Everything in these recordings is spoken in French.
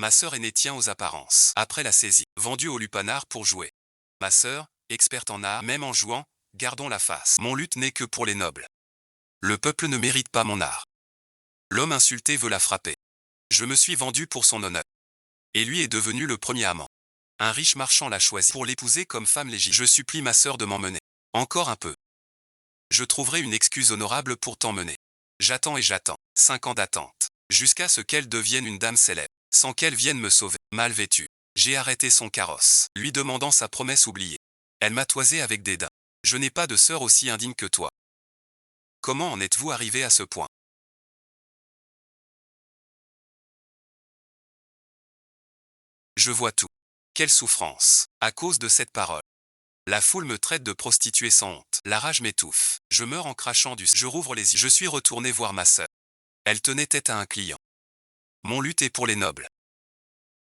Ma sœur aînée tient aux apparences. Après la saisie, vendue au lupanar pour jouer. Ma sœur, experte en art, même en jouant, gardons la face. Mon luth n'est que pour les nobles. Le peuple ne mérite pas mon art. L'homme insulté veut la frapper. Je me suis vendu pour son honneur. Et lui est devenu le premier amant. Un riche marchand l'a choisi pour l'épouser comme femme légitime. Je supplie ma sœur de m'emmener. Encore un peu. Je trouverai une excuse honorable pour t'emmener. J'attends et j'attends. 5 ans d'attente. Jusqu'à ce qu'elle devienne une dame célèbre. Sans qu'elle vienne me sauver. Mal vêtue. J'ai arrêté son carrosse, lui demandant sa promesse oubliée. Elle m'a toisé avec dédain. Je n'ai pas de sœur aussi indigne que toi. Comment en êtes-vous arrivé à ce point? Je vois tout. Quelle souffrance. À cause de cette parole. La foule me traite de prostituée sans honte. La rage m'étouffe. Je meurs en crachant du sang. Je rouvre les yeux. Je suis retourné voir ma sœur. Elle tenait tête à un client. Mon luth est pour les nobles.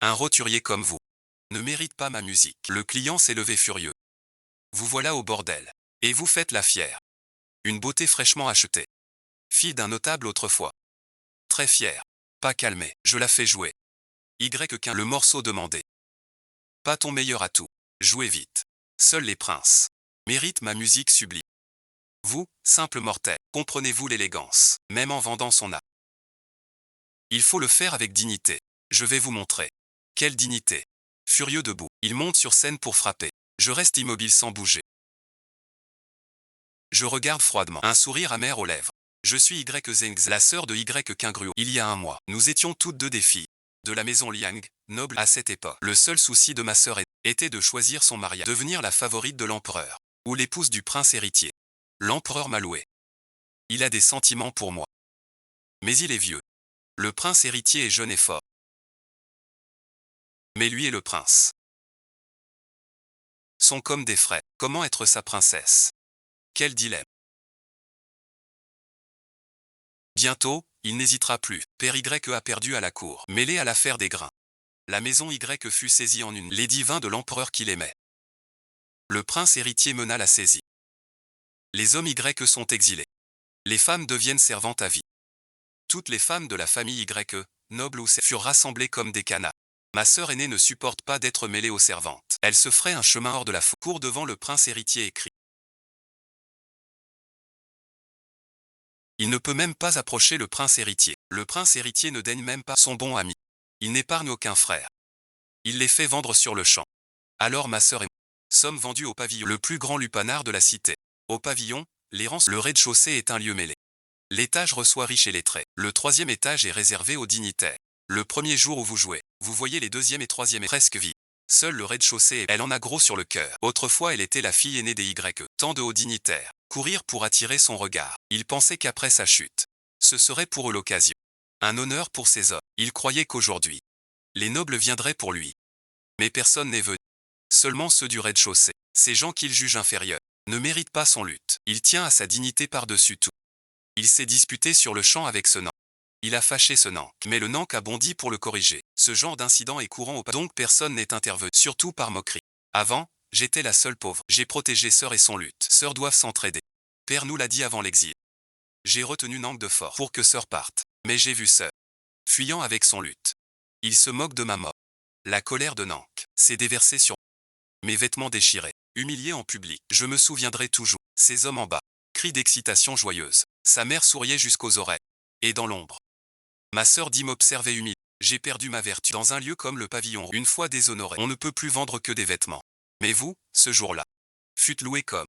Un roturier comme vous ne mérite pas ma musique. Le client s'est levé furieux. Vous voilà au bordel. Et vous faites la fière. Une beauté fraîchement achetée. Fille d'un notable autrefois. Très fière. Pas calmée. Je la fais jouer. Y qu'un le morceau demandé. Pas ton meilleur atout. Jouez vite. Seuls les princes méritent ma musique sublime. Vous, simple mortel, comprenez-vous l'élégance, même en vendant son âme? Il faut le faire avec dignité. Je vais vous montrer. Quelle dignité. Furieux debout, il monte sur scène pour frapper. Je reste immobile sans bouger. Je regarde froidement, un sourire amer aux lèvres. Je suis Zengz, la sœur de Kingruo. Il y a un mois, nous étions toutes deux des filles de la maison Liang, noble à cette époque. Le seul souci de ma sœur était de choisir son mariage, devenir la favorite de l'empereur, ou l'épouse du prince héritier. L'empereur m'a loué. Il a des sentiments pour moi. Mais il est vieux. Le prince héritier est jeune et fort. Mais lui et le prince sont comme des frères. Comment être sa princesse? Quel dilemme. Bientôt, il n'hésitera plus. Père Y a perdu à la cour, mêlé à l'affaire des grains. La maison Y fut saisie en une. Les divins de l'empereur qu'il aimait. Le prince héritier mena la saisie. Les hommes Y sont exilés. Les femmes deviennent servantes à vie. Toutes les femmes de la famille Y, nobles ou furent rassemblées comme des canards. Ma sœur aînée ne supporte pas d'être mêlée aux servantes. Elle se ferait un chemin hors de la foule. Court devant le prince héritier et crie. Il ne peut même pas approcher le prince héritier. Le prince héritier ne daigne même pas son bon ami. Il n'épargne aucun frère. Il les fait vendre sur le champ. Alors ma sœur et moi sommes vendus au pavillon, le plus grand lupanar de la cité. Au pavillon, le rez-de-chaussée est un lieu mêlé. L'étage reçoit riches et lettrés. Le 3e étage est réservé aux dignitaires. Le premier jour où vous jouez, vous voyez les 2e et 3e presque vides. Seul le rez-de-chaussée, elle en a gros sur le cœur. Autrefois elle était la fille aînée des Y. Tant de hauts dignitaires courir pour attirer son regard. Il pensait qu'après sa chute, ce serait pour eux l'occasion. Un honneur pour ces hommes. Il croyait qu'aujourd'hui, les nobles viendraient pour lui. Mais personne n'est venu. Seulement ceux du rez-de-chaussée. Ces gens qu'il juge inférieurs ne méritent pas son lutte. Il tient à sa dignité par-dessus tout. Il s'est disputé sur le champ avec ce nain. Il a fâché ce nain, mais le nain a bondi pour le corriger. Ce genre d'incident est courant au donc personne n'est intervenu, surtout par moquerie. Avant, j'étais la seule pauvre. J'ai protégé sœur et son lutte. Sœurs doivent s'entraider. Père nous l'a dit avant l'exil. J'ai retenu Nank de force pour que sœur parte. Mais j'ai vu sœur fuyant avec son lutte. Il se moque de ma mort. La colère de Nank s'est déversée sur mes vêtements déchirés. Humilié en public, je me souviendrai toujours. Ces hommes en bas. Cris d'excitation joyeuse. Sa mère souriait jusqu'aux oreilles. Et dans l'ombre, ma sœur dit m'observer humide. J'ai perdu ma vertu. Dans un lieu comme le pavillon, une fois déshonoré, on ne peut plus vendre que des vêtements. Mais vous, ce jour-là, fûtes louée comme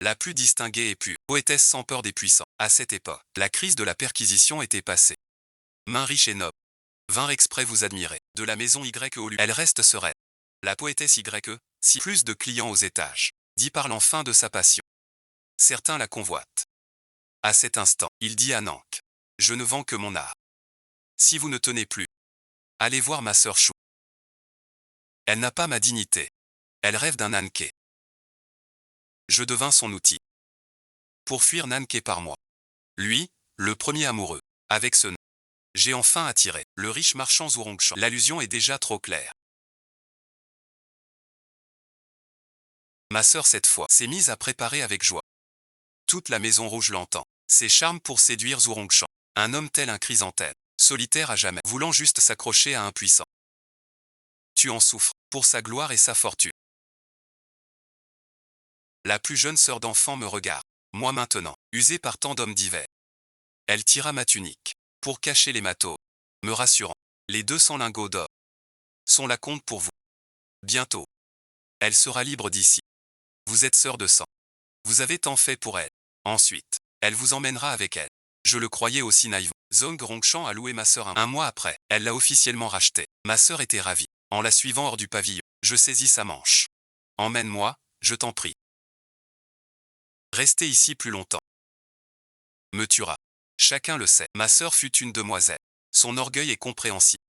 la plus distinguée et pure, poétesse sans peur des puissants. À cette époque, la crise de la perquisition était passée. Main riche et noble vinrent exprès vous admirer. De la maison Y au lieu, elle reste sereine. La poétesse Y, si plus de clients aux étages, dit parle enfin de sa passion. Certains la convoitent. À cet instant, il dit à Nank. Je ne vends que mon art. Si vous ne tenez plus, allez voir ma sœur Chou. Elle n'a pas ma dignité. Elle rêve d'un Nanké. Je devins son outil. Pour fuir Nanké par moi. Lui, le premier amoureux. Avec ce nom, j'ai enfin attiré le riche marchand Zhurongshan. L'allusion est déjà trop claire. Ma sœur cette fois s'est mise à préparer avec joie. Toute la maison rouge l'entend. Ses charmes pour séduire Zhurongshan. Un homme tel un chrysanthème, solitaire à jamais, voulant juste s'accrocher à un puissant. Tu en souffres, pour sa gloire et sa fortune. La plus jeune sœur d'enfant me regarde. Moi maintenant, usée par tant d'hommes divers. Elle tira ma tunique, pour cacher l'hématome, me rassurant. Les 200 lingots d'or sont la compte pour vous. Bientôt, elle sera libre d'ici. Vous êtes sœur de sang. Vous avez tant fait pour elle. Ensuite, elle vous emmènera avec elle. Je le croyais aussi naïvement. Zong Rongshan a loué ma sœur un mois après. Elle l'a officiellement racheté. Ma sœur était ravie. En la suivant hors du pavillon, je saisis sa manche. Emmène-moi, je t'en prie. Rester ici plus longtemps me tuera. Chacun le sait. Ma sœur fut une demoiselle. Son orgueil est compréhensible.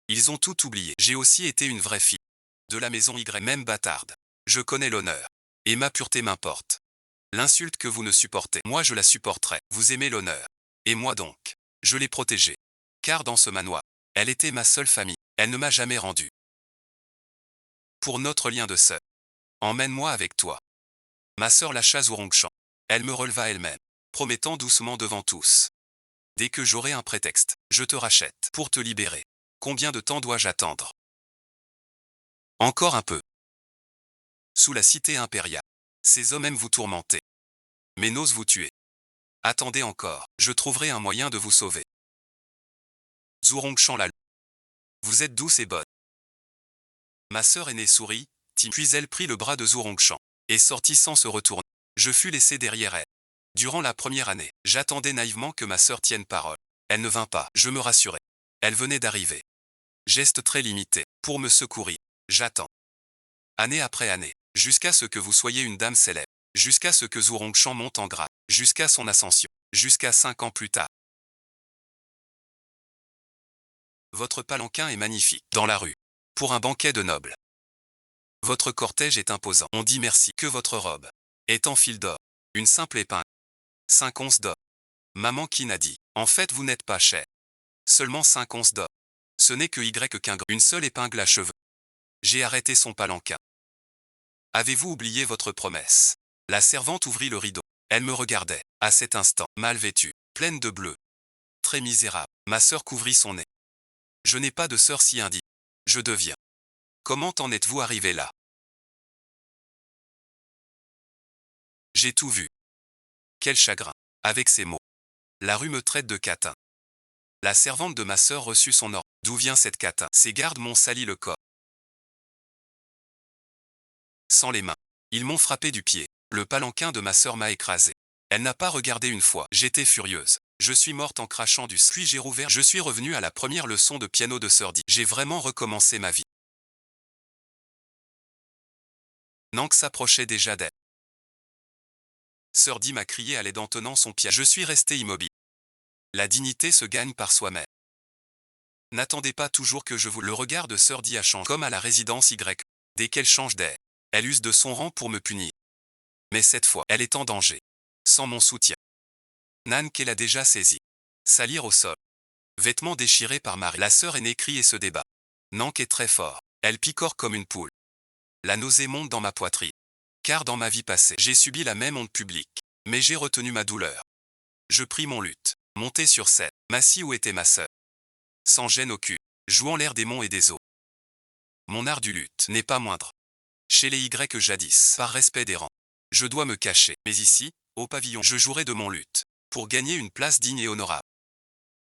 Ils ont tout oublié. J'ai aussi été une vraie fille. De la maison Y, même bâtarde. Je connais l'honneur. Et ma pureté m'importe. L'insulte que vous ne supportez, moi je la supporterai. Vous aimez l'honneur. Et moi donc, je l'ai protégée. Car dans ce manoir, elle était ma seule famille. Elle ne m'a jamais rendu. Pour notre lien de sœur, emmène-moi avec toi. Ma sœur lâcha Zhurongshan. Elle me releva elle-même, promettant doucement devant tous. Dès que j'aurai un prétexte, je te rachète. Pour te libérer. Combien de temps dois-je attendre? Encore un peu. Sous la cité impériale. Ces hommes aiment vous tourmenter. Mais n'osent vous tuer. Attendez encore, je trouverai un moyen de vous sauver. Zhurongshan la. Vous êtes douce et bonne. Ma sœur aînée sourit, puis elle prit le bras de Zhurongshan, et sortit sans se retourner. Je fus laissé derrière elle. Durant la première année, j'attendais naïvement que ma sœur tienne parole. Elle ne vint pas, je me rassurais. Elle venait d'arriver. Geste très limité, pour me secourir. J'attends. Année après année, jusqu'à ce que vous soyez une dame célèbre, jusqu'à ce que Zhurongshan monte en grade, jusqu'à son ascension, jusqu'à 5 ans plus tard. Votre palanquin est magnifique, dans la rue, pour un banquet de nobles. Votre cortège est imposant, on dit merci, que votre robe est en fil d'or, une simple épingle, 5 onces d'or. Maman qui n'a dit, en fait vous n'êtes pas cher. Seulement 5 onces d'or. Ce n'est que qu'un une seule épingle à cheveux. J'ai arrêté son palanquin. Avez-vous oublié votre promesse? La servante ouvrit le rideau. Elle me regardait, à cet instant, mal vêtue, pleine de bleu. Très misérable. Ma sœur couvrit son nez. Je n'ai pas de sœur si indigne. Je deviens. Comment en êtes-vous arrivé là? J'ai tout vu. Quel chagrin. Avec ces mots. La rue me traite de catin. La servante de ma sœur reçut son ordre. D'où vient cette catin? Ces gardes m'ont sali le corps. Sans les mains. Ils m'ont frappé du pied. Le palanquin de ma sœur m'a écrasé. Elle n'a pas regardé une fois. J'étais furieuse. Je suis morte en crachant du sang. Puis j'ai rouvert. Je suis revenue à la première leçon de piano de Sœur Di. J'ai vraiment recommencé ma vie. Nank s'approchait déjà d'elle. Sœur Di m'a crié à l'aide en tenant son pied. Je suis resté immobile. La dignité se gagne par soi-même. N'attendez pas toujours que je vous... Le regard de Sœur Di a changé. Comme à la résidence Y. Dès qu'elle change d'air, elle use de son rang pour me punir. Mais cette fois, elle est en danger. Sans mon soutien. Nank l'a déjà saisie. Salir au sol. Vêtements déchirés par Marie. La sœur aînée crie et se débat. Nank est très fort. Elle picore comme une poule. La nausée monte dans ma poitrine. Car dans ma vie passée, j'ai subi la même honte publique. Mais j'ai retenu ma douleur. Je pris mon luth. Monté sur scène. M'assis où était ma sœur. Sans gêne aucune. Jouant l'air des monts et des eaux. Mon art du luth n'est pas moindre. Chez les Y jadis, par respect des rangs. Je dois me cacher. Mais ici, au pavillon, je jouerai de mon luth. Pour gagner une place digne et honorable.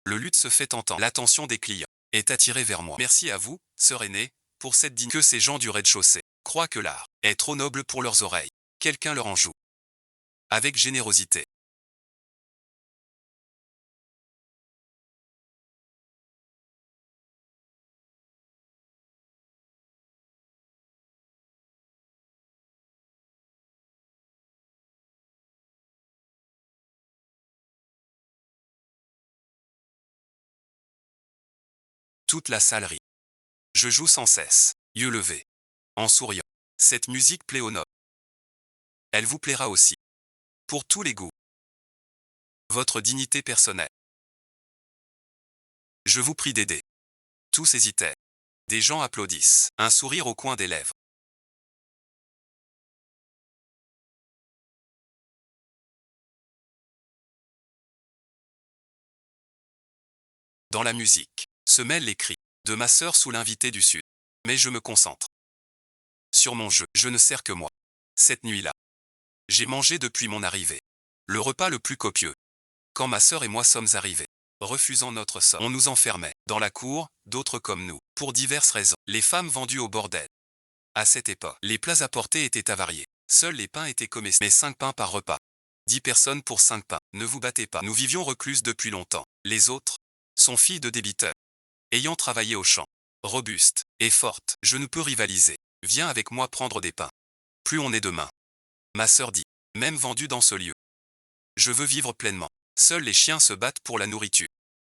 Le luth se fait entendre. L'attention des clients est attirée vers moi. Merci à vous, sœur aînée, pour cette dignité. Que ces gens du rez-de-chaussée croient que l'art est trop noble pour leurs oreilles. Quelqu'un leur en joue. Avec générosité. Toute la salle rit. Je joue sans cesse, yeux levés, en souriant. Cette musique plaît aux nobles. Elle vous plaira aussi. Pour tous les goûts. Votre dignité personnelle. Je vous prie d'aider. Tous hésitaient. Des gens applaudissent, un sourire au coin des lèvres. Dans la musique, se mêlent les cris de ma sœur sous l'invité du Sud. Mais je me concentre sur mon jeu. Je ne sers que moi. Cette nuit-là, j'ai mangé depuis mon arrivée. Le repas le plus copieux. Quand ma sœur et moi sommes arrivés, refusant notre sort, on nous enfermait dans la cour, d'autres comme nous, pour diverses raisons. Les femmes vendues au bordel. À cette époque, les plats apportés étaient avariés. Seuls les pains étaient comestibles, mais 5 pains par repas. 10 personnes pour 5 pains. Ne vous battez pas. Nous vivions recluses depuis longtemps. Les autres sont filles de débiteurs. Ayant travaillé au champ, robuste et forte, je ne peux rivaliser. Viens avec moi prendre des pains. Plus on est demain. Ma sœur dit, même vendue dans ce lieu. Je veux vivre pleinement. Seuls les chiens se battent pour la nourriture.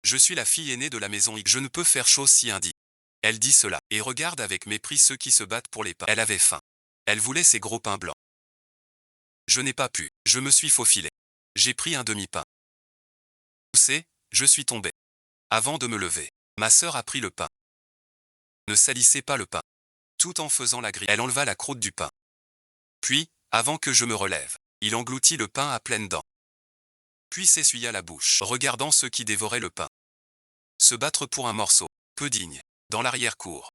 Je suis la fille aînée de la maison et je ne peux faire chose si indigne. Elle dit cela, et regarde avec mépris ceux qui se battent pour les pains. Elle avait faim. Elle voulait ses gros pains blancs. Je n'ai pas pu, je me suis faufilé. J'ai pris un demi-pain. Poussé, je suis tombé. Avant de me lever, ma sœur a pris le pain. Ne salissez pas le pain. Tout en faisant la grille, elle enleva la croûte du pain. Puis, avant que je me relève, il engloutit le pain à pleines dents. Puis s'essuya la bouche, regardant ceux qui dévoraient le pain. Se battre pour un morceau, peu digne, dans l'arrière-cour.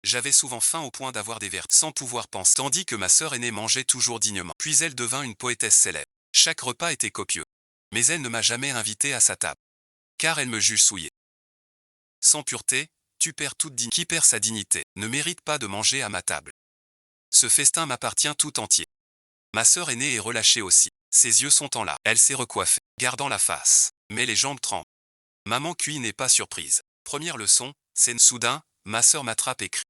J'avais souvent faim au point d'avoir des vertes sans pouvoir penser, tandis que ma sœur aînée mangeait toujours dignement. Puis elle devint une poétesse célèbre. Chaque repas était copieux. Mais elle ne m'a jamais invité à sa table. Car elle me juge souillé. Sans pureté, tu perds toute dignité. Qui perd sa dignité ne mérite pas de manger à ma table. Ce festin m'appartient tout entier. Ma sœur aînée est relâchée aussi. Ses yeux sont en larmes. Elle s'est recoiffée, gardant la face. Mais les jambes tremblent. Maman cuit n'est pas surprise. Première leçon, c'est soudain, ma sœur m'attrape et crie.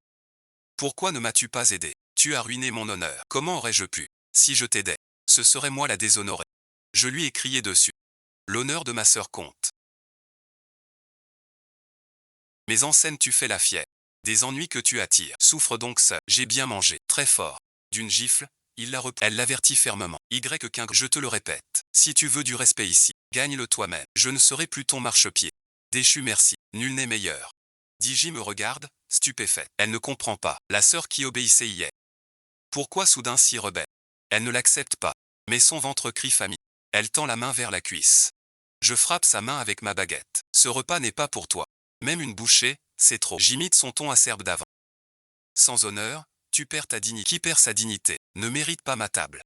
Pourquoi ne m'as-tu pas aidé? Tu as ruiné mon honneur. Comment aurais-je pu? Si je t'aidais, ce serait moi la déshonorée. Je lui ai crié dessus. L'honneur de ma sœur compte. Mais en scène tu fais la fière. Des ennuis que tu attires. Souffre donc seul. J'ai bien mangé. Très fort. D'une gifle, il la reprit. Elle l'avertit fermement. Je te le répète. Si tu veux du respect ici, gagne-le toi-même. Je ne serai plus ton marchepied. Déchu merci. Nul n'est meilleur. Digi me regarde, stupéfaite. Elle ne comprend pas. La sœur qui obéissait y est. Pourquoi soudain si rebelle? Elle ne l'accepte pas. Mais son ventre crie famille. Elle tend la main vers la cuisse. Je frappe sa main avec ma baguette. Ce repas n'est pas pour toi. Même une bouchée, c'est trop. J'imite son ton acerbe d'avant. Sans honneur, tu perds ta dignité. Qui perd sa dignité ne mérite pas ma table.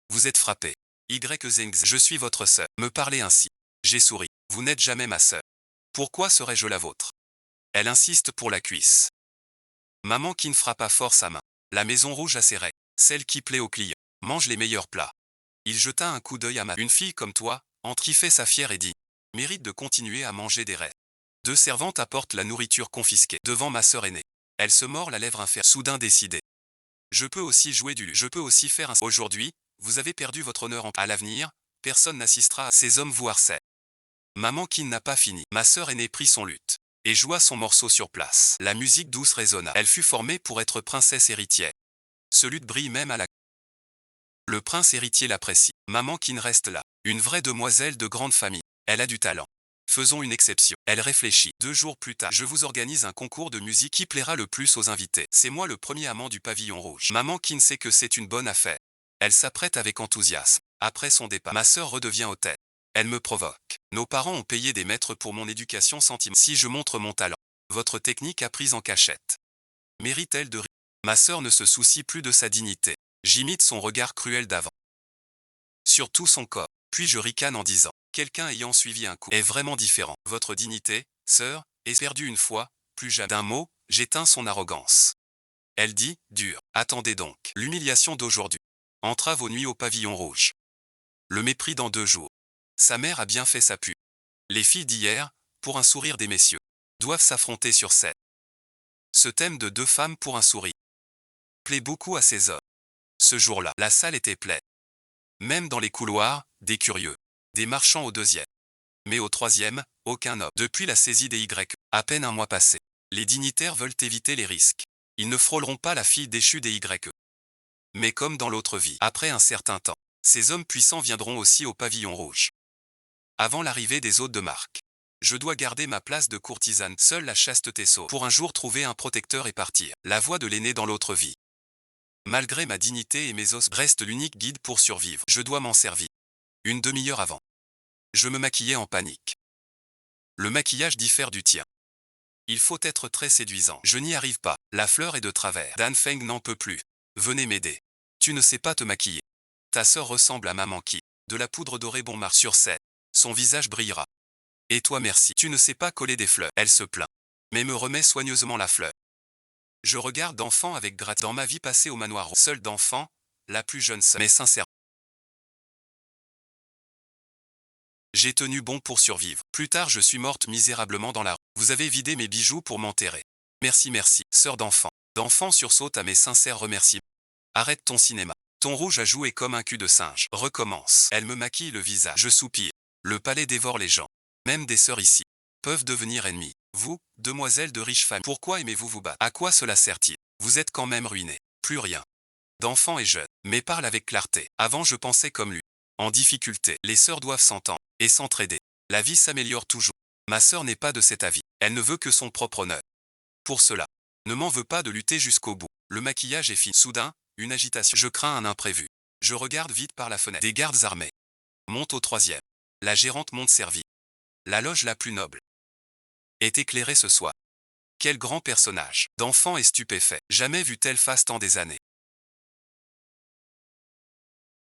Vous êtes frappé. Je suis votre sœur. Me parlez ainsi. J'ai souri. Vous n'êtes jamais ma sœur. Pourquoi serais-je la vôtre? Elle insiste pour la cuisse. Maman qui ne frappa fort sa main. La maison rouge à ses règles. Celle qui plaît aux clients. Mange les meilleurs plats. Il jeta un coup d'œil à une fille comme toi, entre y fait sa fière et dit. Mérite de continuer à manger des restes. 2 servantes apportent la nourriture confisquée devant ma sœur aînée. Elle se mord la lèvre inférieure. Soudain décidée. Je peux aussi jouer du luth. Je peux aussi faire un... Aujourd'hui, vous avez perdu votre honneur à l'avenir, personne n'assistera à ces hommes vous harcèlent. Maman qui n'a pas fini. Ma sœur aînée prit son luth et joua son morceau sur place. La musique douce résonna. Elle fut formée pour être princesse héritière. Ce luth brille même à la... Le prince héritier l'apprécie. Maman qui reste là. Une vraie demoiselle de grande famille. Elle a du talent. Faisons une exception. Elle réfléchit. 2 jours plus tard, je vous organise un concours de musique qui plaira le plus aux invités. C'est moi le premier amant du pavillon rouge. Maman qui sait que c'est une bonne affaire. Elle s'apprête avec enthousiasme. Après son départ, ma sœur redevient hautaine. Elle me provoque. Nos parents ont payé des maîtres pour mon éducation sentimentale. Si je montre mon talent, votre technique apprise en cachette mérite-t-elle de rire? Ma sœur ne se soucie plus de sa dignité. J'imite son regard cruel d'avant. Sur tout son corps. Puis je ricane en disant. Quelqu'un ayant suivi un coup est vraiment différent. Votre dignité, sœur, est perdue une fois, plus jamais. D'un mot, j'éteins son arrogance. Elle dit, dur. Attendez donc. L'humiliation d'aujourd'hui. Entrave aux nuits au pavillon rouge. Le mépris dans 2 jours. Sa mère a bien fait sa pub. Les filles d'hier, pour un sourire des messieurs, doivent s'affronter sur scène. Ce thème de 2 femmes pour un sourire plaît beaucoup à ces hommes. Ce jour-là, la salle était pleine. Même dans les couloirs, des curieux. Des marchands au 2e. Mais au 3e, aucun homme. Depuis la saisie des Y, à peine un mois passé, les dignitaires veulent éviter les risques. Ils ne frôleront pas la fille déchue des Y. Mais comme dans l'autre vie, après un certain temps, ces hommes puissants viendront aussi au pavillon rouge. Avant l'arrivée des hôtes de marque, je dois garder ma place de courtisane. Seule la chasteté sauve. Pour un jour trouver un protecteur et partir. La voix de l'aîné dans l'autre vie. Malgré ma dignité et mes os, reste l'unique guide pour survivre. Je dois m'en servir. Une demi-heure avant. Je me maquillais en panique. Le maquillage diffère du tien. Il faut être très séduisant. Je n'y arrive pas. La fleur est de travers. Dan Feng n'en peut plus. Venez m'aider. Tu ne sais pas te maquiller. Ta sœur ressemble à maman qui. De la poudre dorée bon marche sur scène. Son visage brillera. Et toi merci. Tu ne sais pas coller des fleurs. Elle se plaint. Mais me remet soigneusement la fleur. Je regarde d'enfant avec gratitude. Dans ma vie passée au manoir, seule d'enfant, la plus jeune sœur. Mais sincère. J'ai tenu bon pour survivre. Plus tard je suis morte misérablement dans la rue. Vous avez vidé mes bijoux pour m'enterrer. Merci merci, sœur d'enfant. D'enfant sursaute à mes sincères remerciements. Arrête ton cinéma. Ton rouge à jouer comme un cul de singe. Recommence. Elle me maquille le visage. Je soupire. Le palais dévore les gens. Même des sœurs ici peuvent devenir ennemies. Vous, demoiselles de riches familles, pourquoi aimez-vous vous battre? À quoi cela sert-il? Vous êtes quand même ruinés. Plus rien. D'enfant et jeune. Mais parle avec clarté. Avant je pensais comme lui. En difficulté, les sœurs doivent s'entendre et s'entraider. La vie s'améliore toujours. Ma sœur n'est pas de cet avis. Elle ne veut que son propre honneur. Pour cela, ne m'en veux pas de lutter jusqu'au bout. Le maquillage est fini. Soudain, une agitation. Je crains un imprévu. Je regarde vite par la fenêtre. Des gardes armés montent au troisième. La gérante monte servie. La loge la plus noble est éclairée ce soir. Quel grand personnage. D'enfant est stupéfait. Jamais vu telle face tant des années.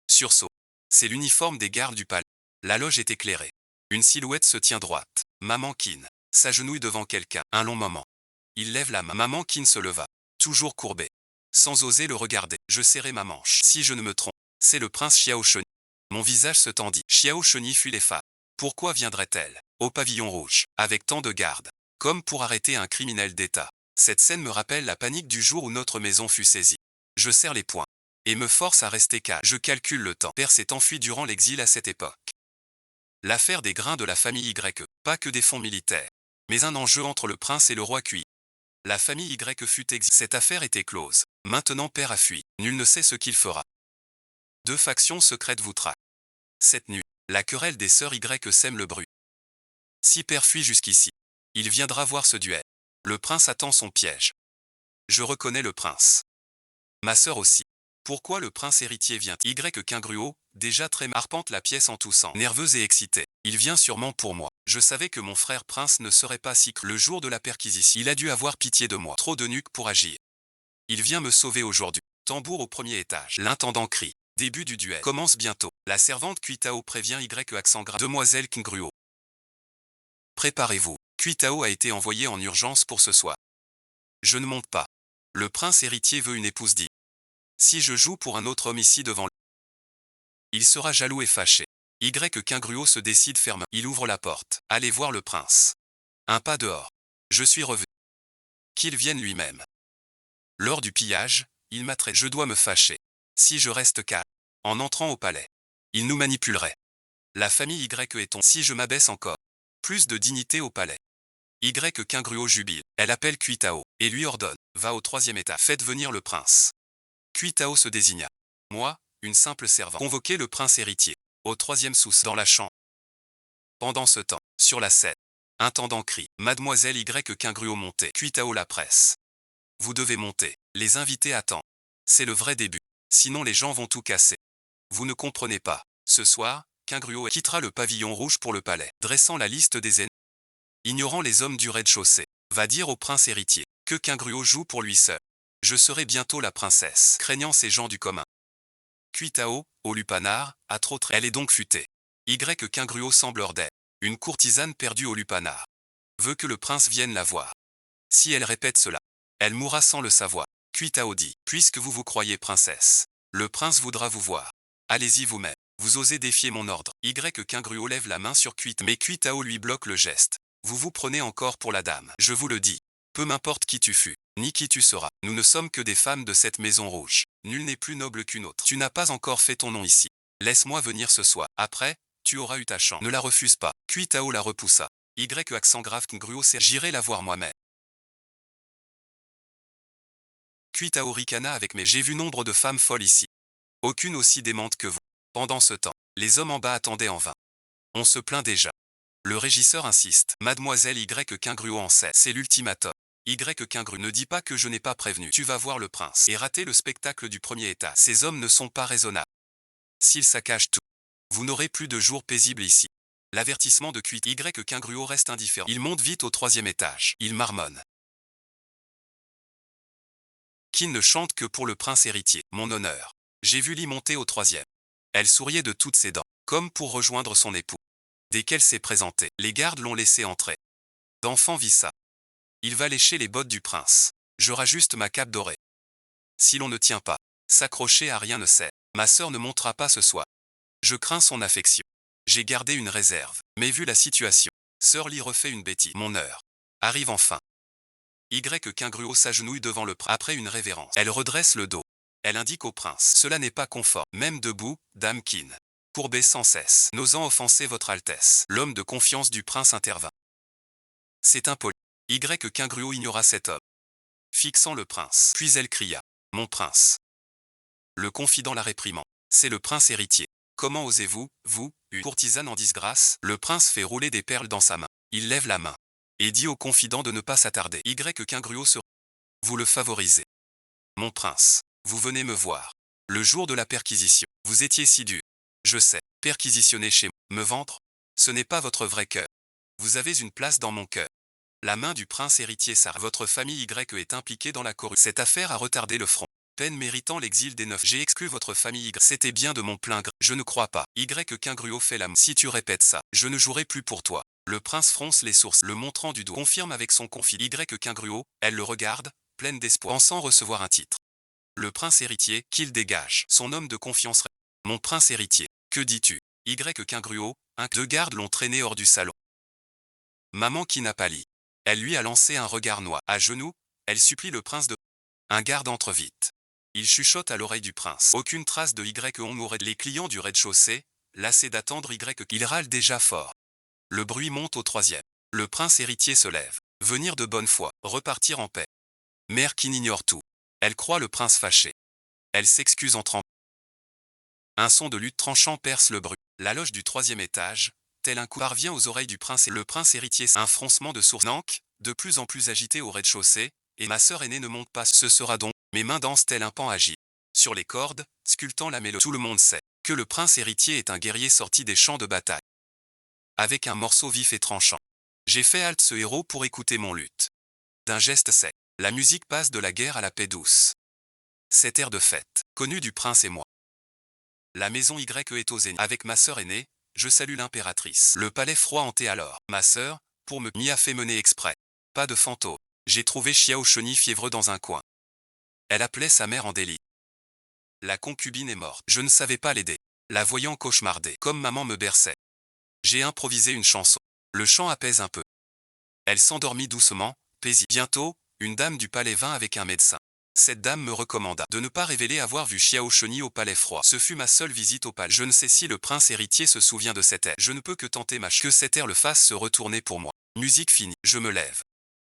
Sursaut. C'est l'uniforme des gardes du palais. La loge est éclairée. Une silhouette se tient droite. Maman Kin s'agenouille devant quelqu'un. Un long moment. Il lève la main. Maman Kin se leva. Toujours courbée. Sans oser le regarder. Je serrai ma manche. Si je ne me trompe, c'est le prince Xiao Sheni. Mon visage se tendit. Xiao Sheni fuit les femmes. Pourquoi viendrait-elle au pavillon rouge, avec tant de gardes, comme pour arrêter un criminel d'État? Cette scène me rappelle la panique du jour où notre maison fut saisie. Je serre les poings et me force à rester calme. Je calcule le temps. Père s'est enfui durant l'exil à cette époque. L'affaire des grains de la famille Y, pas que des fonds militaires, mais un enjeu entre le prince et le roi Cui. La famille Y fut exilée. Cette affaire était close. Maintenant Père a fui. Nul ne sait ce qu'il fera. Deux factions secrètes vous traquent. Cette nuit, la querelle des sœurs Y sème le bruit. Si Père fuit jusqu'ici, il viendra voir ce duel. Le prince attend son piège. Je reconnais le prince. Ma sœur aussi. Pourquoi le prince héritier vient Y qu'un gruau, déjà très arpente la pièce en toussant, nerveuse et excitée. Il vient sûrement pour moi. Je savais que mon frère prince ne serait pas si cru. Le jour de la perquisition, il a dû avoir pitié de moi. Trop de nuque pour agir. Il vient me sauver aujourd'hui. Tambour au premier étage. L'intendant crie. Début du duel. Commence bientôt. La servante Kuitao prévient Y accent grave. Demoiselle Kingruo. Préparez-vous. Kuitao a été envoyé en urgence pour ce soir. Je ne monte pas. Le prince héritier veut une épouse digne. Si je joue pour un autre homme ici devant lui, il sera jaloux et fâché. Y Kingruo se décide fermement. Il ouvre la porte. Allez voir le prince. Un pas dehors. Je suis revenu. Qu'il vienne lui-même. Lors du pillage, il m'a traité. Je dois me fâcher. Si je reste calme, en entrant au palais, il nous manipulerait. La famille Y est tombée. Si je m'abaisse encore, plus de dignité au palais. Y Kingruo jubile. Elle appelle Kuitao et lui ordonne. Va au troisième étage. Faites venir le prince. Kuitao se désigna. Moi, une simple servante. Convoquez le prince héritier. Au troisième sous dans la chambre. Pendant ce temps, sur la scène, intendant crie. Mademoiselle Y Kingruo montez. Kuitao la presse. Vous devez monter. Les invités attendent. C'est le vrai début. Sinon les gens vont tout casser. Vous ne comprenez pas. Ce soir, Kingruo quittera le pavillon rouge pour le palais, dressant la liste des ennemis. Ignorant les hommes du rez-de-chaussée, va dire au prince héritier que Kingruo joue pour lui seul. Je serai bientôt la princesse, craignant ces gens du commun. Kuitao, au lupanar, a trop traîné. Elle est donc futée. Y Kingruo semble hors d'elle. Une courtisane perdue au lupanar veut que le prince vienne la voir. Si elle répète cela, elle mourra sans le savoir. Kuitao dit, puisque vous vous croyez princesse, le prince voudra vous voir. Allez-y vous-même. Vous osez défier mon ordre. Y Kingruo lève la main sur Kuitao, mais Kuitao lui bloque le geste. Vous vous prenez encore pour la dame. Je vous le dis. Peu m'importe qui tu fus, ni qui tu seras. Nous ne sommes que des femmes de cette maison rouge. Nul n'est plus noble qu'une autre. Tu n'as pas encore fait ton nom ici. Laisse-moi venir ce soir. Après, tu auras eu ta chance. Ne la refuse pas. Kuitao la repoussa. Y accent grave Kingruo c'est. J'irai la voir moi-même. Kuitao ricana avec mes. J'ai vu nombre de femmes folles ici. Aucune aussi démente que vous. Pendant ce temps, les hommes en bas attendaient en vain. On se plaint déjà. Le régisseur insiste. Mademoiselle Y Kingruo en sait. C'est l'ultimatum. Y Kingruo ne dit pas que je n'ai pas prévenu. Tu vas voir le prince et rater le spectacle du premier état. Ces hommes ne sont pas raisonnables. S'ils saccagent tout, vous n'aurez plus de jours paisibles ici. L'avertissement de cuite. Y qu'un gruau reste indifférent. Il monte vite au 3e étage. Il marmonne. Qin ne chante que pour le prince héritier. Mon honneur. J'ai vu Li monter au 3e. Elle souriait de toutes ses dents, comme pour rejoindre son époux. Dès qu'elle s'est présentée, les gardes l'ont laissé entrer. D'enfant vit ça. Il va lécher les bottes du prince. Je rajuste ma cape dorée. Si l'on ne tient pas, s'accrocher à rien ne sert. Ma sœur ne montera pas ce soir. Je crains son affection. J'ai gardé une réserve, mais vu la situation, sœur Li refait une bêtise. Mon heure arrive enfin. Y qu'un gruau s'agenouille devant le prince. Après une révérence, elle redresse le dos. Elle indique au prince. Cela n'est pas confort. Même debout, dame Qin. Courbée sans cesse, n'osant offenser votre altesse. L'homme de confiance du prince intervint. C'est impoli. Y qu'un gruau ignora cet homme. Fixant le prince. Puis elle cria. Mon prince. Le confident la réprimant. C'est le prince héritier. Comment osez-vous, vous, une courtisane en disgrâce? Le prince fait rouler des perles dans sa main. Il lève la main. Et dit au confident de ne pas s'attarder. Y qu'un gruau se... Vous le favorisez. Mon prince, vous venez me voir. Le jour de la perquisition, vous étiez si dur. Je sais, perquisitionner chez moi, me vendre, ce n'est pas votre vrai cœur. Vous avez une place dans mon cœur. La main du prince héritier s'arrête. Votre famille Y est impliquée dans la corruption. Cette affaire a retardé le front. Peine méritant l'exil des 9. J'ai exclu votre famille Y. C'était bien de mon plein gré. Je ne crois pas. Y qu'un gruau fait la... Si tu répètes ça, je ne jouerai plus pour toi. Le prince fronce les sourcils, le montrant du doigt. Confirme avec son confident. Y qu'un gruau, elle le regarde, pleine d'espoir, pensant recevoir un titre. Le prince héritier, qu'il dégage. Son homme de confiance. Mon prince héritier, que dis-tu? Y qu'un gruau, deux gardes l'ont traîné hors du salon. Maman qui n'a pas lit. Elle lui a lancé un regard noir. À genoux, elle supplie le prince de... Un garde entre vite. Il chuchote à l'oreille du prince. Aucune trace de Y on aurait... Les clients du rez-de-chaussée, lassés d'attendre Y. Il râle déjà fort. Le bruit monte au 3e. Le prince héritier se lève. Venir de bonne foi, repartir en paix. Mère qui ignore tout. Elle croit le prince fâché. Elle s'excuse en tremblant. Un son de lutte tranchant perce le bruit. La loge du 3e étage, tel un coup, parvient aux oreilles du prince et le prince héritier. Un froncement de sourcils. Nank, de plus en plus agité au rez-de-chaussée, et ma sœur aînée ne monte pas. Ce sera donc. Mes mains dansent tel un pan agile. Sur les cordes, sculptant la mélodie. Tout le monde sait que le prince héritier est un guerrier sorti des champs de bataille. Avec un morceau vif et tranchant. J'ai fait halte ce héros pour écouter mon luth. D'un geste sec, la musique passe de la guerre à la paix douce. Cet air de fête, connu du prince et moi. La maison Y est aux zénith. Avec ma sœur aînée, je salue l'impératrice. Le palais froid hanté alors. Ma sœur, pour me m'y a fait mener exprès. Pas de fantôme. J'ai trouvé Xiao Cheni fiévreux dans un coin. Elle appelait sa mère en délit. La concubine est morte. Je ne savais pas l'aider. La voyant cauchemarder, comme maman me berçait. J'ai improvisé une chanson. Le chant apaise un peu. Elle s'endormit doucement, paisible. Bientôt, une dame du palais vint avec un médecin. Cette dame me recommanda de ne pas révéler avoir vu Xiao Cheni au palais froid. Ce fut ma seule visite au palais. Je ne sais si le prince héritier se souvient de cet air. Je ne peux que tenter que cet air le fasse se retourner pour moi. Musique finie. Je me lève.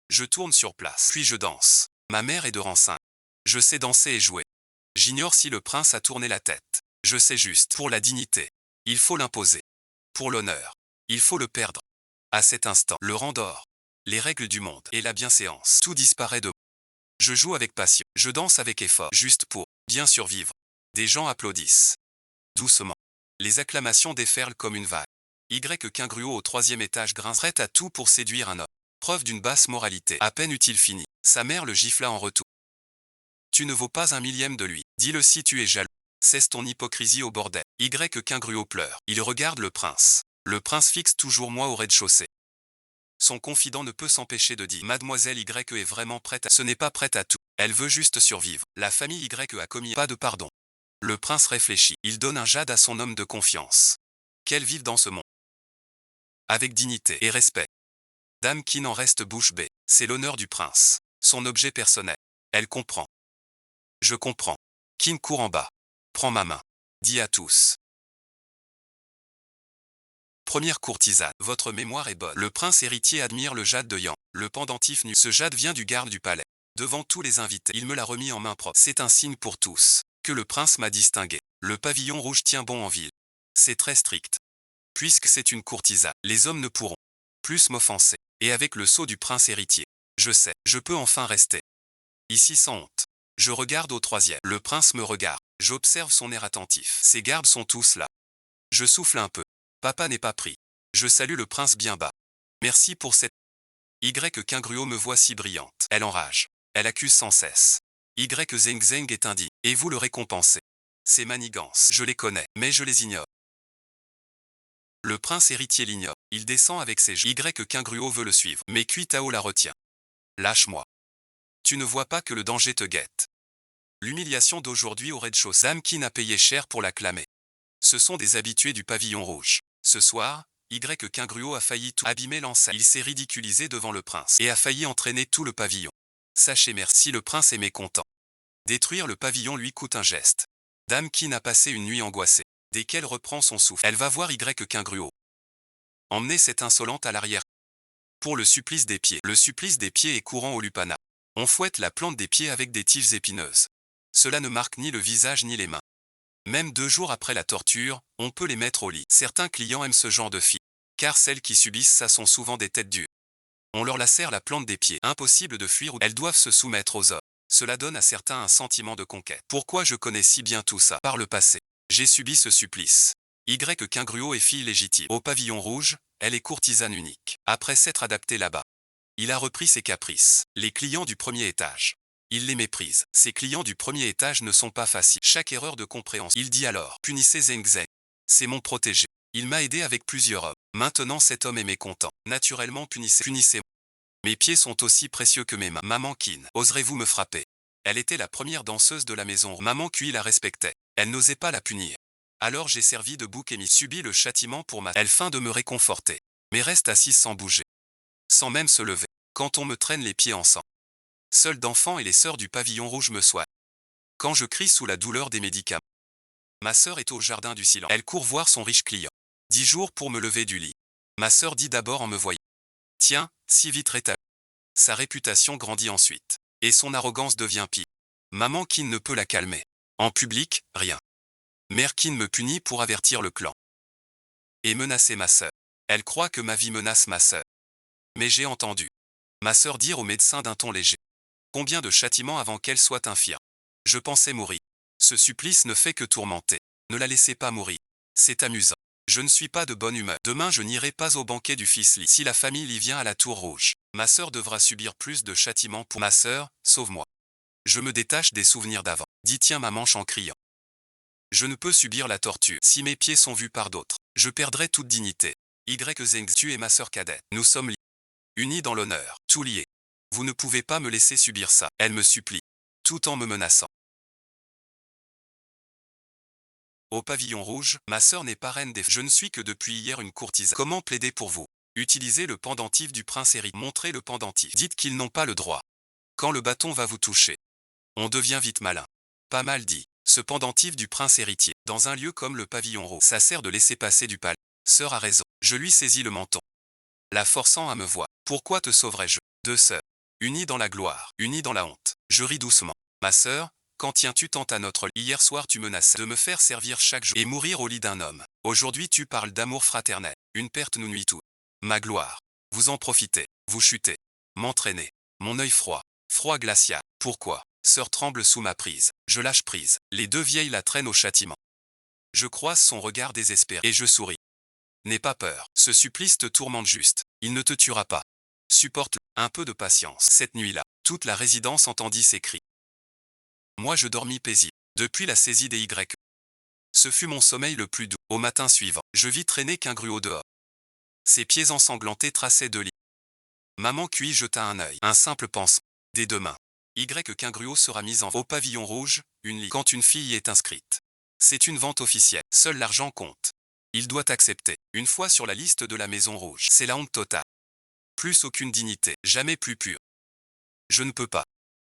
Je tourne sur place. Puis je danse. Ma mère est de rang 5. Je sais danser et jouer. J'ignore si le prince a tourné la tête. Je sais juste. Pour la dignité, il faut l'imposer. Pour l'honneur, il faut le perdre. À cet instant, le rang d'or, les règles du monde et la bienséance, tout disparaît de moi. Je joue avec passion, je danse avec effort, juste pour bien survivre. Des gens applaudissent. Doucement. Les acclamations déferlent comme une vague. Y qu'un gruau au 3e étage grince, prête à tout pour séduire un homme. Preuve d'une basse moralité. À peine eut-il fini, sa mère le gifla en retour. Tu ne vaux pas un millième de lui. Dis-le si tu es jaloux. Cesse ton hypocrisie au bordel. Y qu'un gruau pleure. Il regarde le prince. Le prince fixe toujours moi au rez-de-chaussée. Son confident ne peut s'empêcher de dire Mademoiselle Y est vraiment prête à... Ce n'est pas prête à tout. Elle veut juste survivre. La famille Y a commis pas de pardon. Le prince réfléchit. Il donne un jade à son homme de confiance. Qu'elle vive dans ce monde. Avec dignité et respect. Dame qui n'en reste bouche bée. C'est l'honneur du prince. Son objet personnel. Elle comprend. Je comprends. Qin court en bas. Prends ma main. Dis à tous. Première courtisane, votre mémoire est bonne. Le prince héritier admire le jade de Yang, le pendentif nu. Ce jade vient du garde du palais. Devant tous les invités, il me l'a remis en main propre. C'est un signe pour tous que le prince m'a distingué. Le pavillon rouge tient bon en ville. C'est très strict. Puisque c'est une courtisane, les hommes ne pourront plus m'offenser. Et avec le sceau du prince héritier, je sais, je peux enfin rester ici sans honte. Je regarde au 3e. Le prince me regarde. J'observe son air attentif. Ses gardes sont tous là. Je souffle un peu. Papa n'est pas pris. Je salue le prince bien bas. Merci pour cette... Y qu'un gruau me voit si brillante. Elle enrage. Elle accuse sans cesse. Y Zeng Zeng est indigne. Et vous le récompensez. Ces manigances, je les connais, mais je les ignore. Le prince héritier l'ignore. Il descend avec ses jeux. Y qu'un gruau veut le suivre. Mais Kui Tao la retient. Lâche-moi. Tu ne vois pas que le danger te guette. L'humiliation d'aujourd'hui au rez-de-chaussée. Dame Qin a payé cher pour l'acclamer. Ce sont des habitués du pavillon rouge. Ce soir, Y qu'un gruau a failli tout abîmer l'enceinte. Il s'est ridiculisé devant le prince et a failli entraîner tout le pavillon. Sachez merci, le prince est mécontent. Détruire le pavillon lui coûte un geste. Dame Qin a passé une nuit angoissée. Dès qu'elle reprend son souffle, elle va voir Y qu'un gruau. Emmenez cette insolente à l'arrière. Pour le supplice des pieds. Le supplice des pieds est courant au Lupana. On fouette la plante des pieds avec des tiges épineuses. Cela ne marque ni le visage ni les mains. Même 2 jours après la torture, on peut les mettre au lit. Certains clients aiment ce genre de filles, car celles qui subissent ça sont souvent des têtes dures. On leur lacère la plante des pieds, impossible de fuir ou elles doivent se soumettre aux hommes. Cela donne à certains un sentiment de conquête. Pourquoi je connais si bien tout ça? Par le passé, j'ai subi ce supplice. Y qu'un gruau est fille légitime. Au pavillon rouge, elle est courtisane unique. Après s'être adaptée là-bas, il a repris ses caprices. Les clients du premier étage. Il les méprise. Ces clients du premier étage ne sont pas faciles. Chaque erreur de compréhension. Il dit alors, punissez Zeng Zeng. C'est mon protégé. Il m'a aidé avec plusieurs hommes. Maintenant cet homme est mécontent. Naturellement punissez-moi. Mes pieds sont aussi précieux que mes mains. Maman Qin, oserez-vous me frapper? Elle était la première danseuse de la maison. Maman Kui la respectait. Elle n'osait pas la punir. Alors j'ai servi de bouc émissaire. Subi le châtiment pour ma... Elle feint de me réconforter. Mais reste assise sans bouger. Sans même se lever. Quand on me traîne les pieds en sang. Seuls d'enfants et les sœurs du pavillon rouge me soignent. Quand je crie sous la douleur des médicaments. Ma sœur est au jardin du silence. Elle court voir son riche client. 10 jours pour me lever du lit. Ma sœur dit d'abord en me voyant. Tiens, si vite rétabli. Sa réputation grandit ensuite. Et son arrogance devient pire. Maman Qin ne peut la calmer. En public, rien. Mère Qin me punit pour avertir le clan. Et menacer ma sœur. Elle croit que ma vie menace ma sœur. Mais j'ai entendu ma sœur dire au médecin d'un ton léger. Combien de châtiments avant qu'elle soit infirme. Je pensais mourir. Ce supplice ne fait que tourmenter. Ne la laissez pas mourir. C'est amusant. Je ne suis pas de bonne humeur. Demain je n'irai pas au banquet du fils Li. Si la famille Li vient à la tour rouge, ma sœur devra subir plus de châtiments pour... Ma sœur, sauve-moi. Je me détache des souvenirs d'avant. Dis tiens ma manche en criant. Je ne peux subir la torture. Si mes pieds sont vus par d'autres, je perdrai toute dignité. Y Zeng, tu es ma sœur cadette. Nous sommes liés. Unis dans l'honneur. Tout liés. Vous ne pouvez pas me laisser subir ça. Elle me supplie. Tout en me menaçant. Au pavillon rouge, ma sœur n'est pas reine des... Je ne suis que depuis hier une courtisane. Comment plaider pour vous? Utilisez le pendentif du prince héritier. Montrez le pendentif. Dites qu'ils n'ont pas le droit. Quand le bâton va vous toucher, on devient vite malin. Pas mal dit. Ce pendentif du prince héritier, dans un lieu comme le pavillon rouge, ça sert de laisser passer du palais. Sœur a raison. Je lui saisis le menton, la forçant à me voir. Pourquoi te sauverais-je? 2 sœurs, unies dans la gloire, unies dans la honte. Je ris doucement. Ma sœur, quand tiens-tu tant à notre lit? Hier soir tu menaçais de me faire servir chaque jour et mourir au lit d'un homme. Aujourd'hui tu parles d'amour fraternel. Une perte nous nuit tout. Ma gloire. Vous en profitez. Vous chutez. M'entraînez. Mon œil froid. Froid glacial. Pourquoi? Sœur tremble sous ma prise. Je lâche prise. Les 2 vieilles la traînent au châtiment. Je croise son regard désespéré et je souris. N'aie pas peur. Ce supplice te tourmente juste. Il ne te tuera pas. Supporte un peu de patience. Cette nuit-là, toute la résidence entendit ses cris. Moi je dormis paisible. Depuis la saisie des Y. Ce fut mon sommeil le plus doux. Au matin suivant, je vis traîner qu'un gruau dehors. Ses pieds ensanglantés traçaient 2 lits. Maman Kui jeta un œil. Un simple pansement. Dès demain, Y qu'un gruau sera mis en vente. Au pavillon rouge, une lit. Quand une fille est inscrite, c'est une vente officielle. Seul l'argent compte. Il doit accepter. Une fois sur la liste de la maison rouge, c'est la honte totale. Plus aucune dignité, jamais plus pure. Je ne peux pas.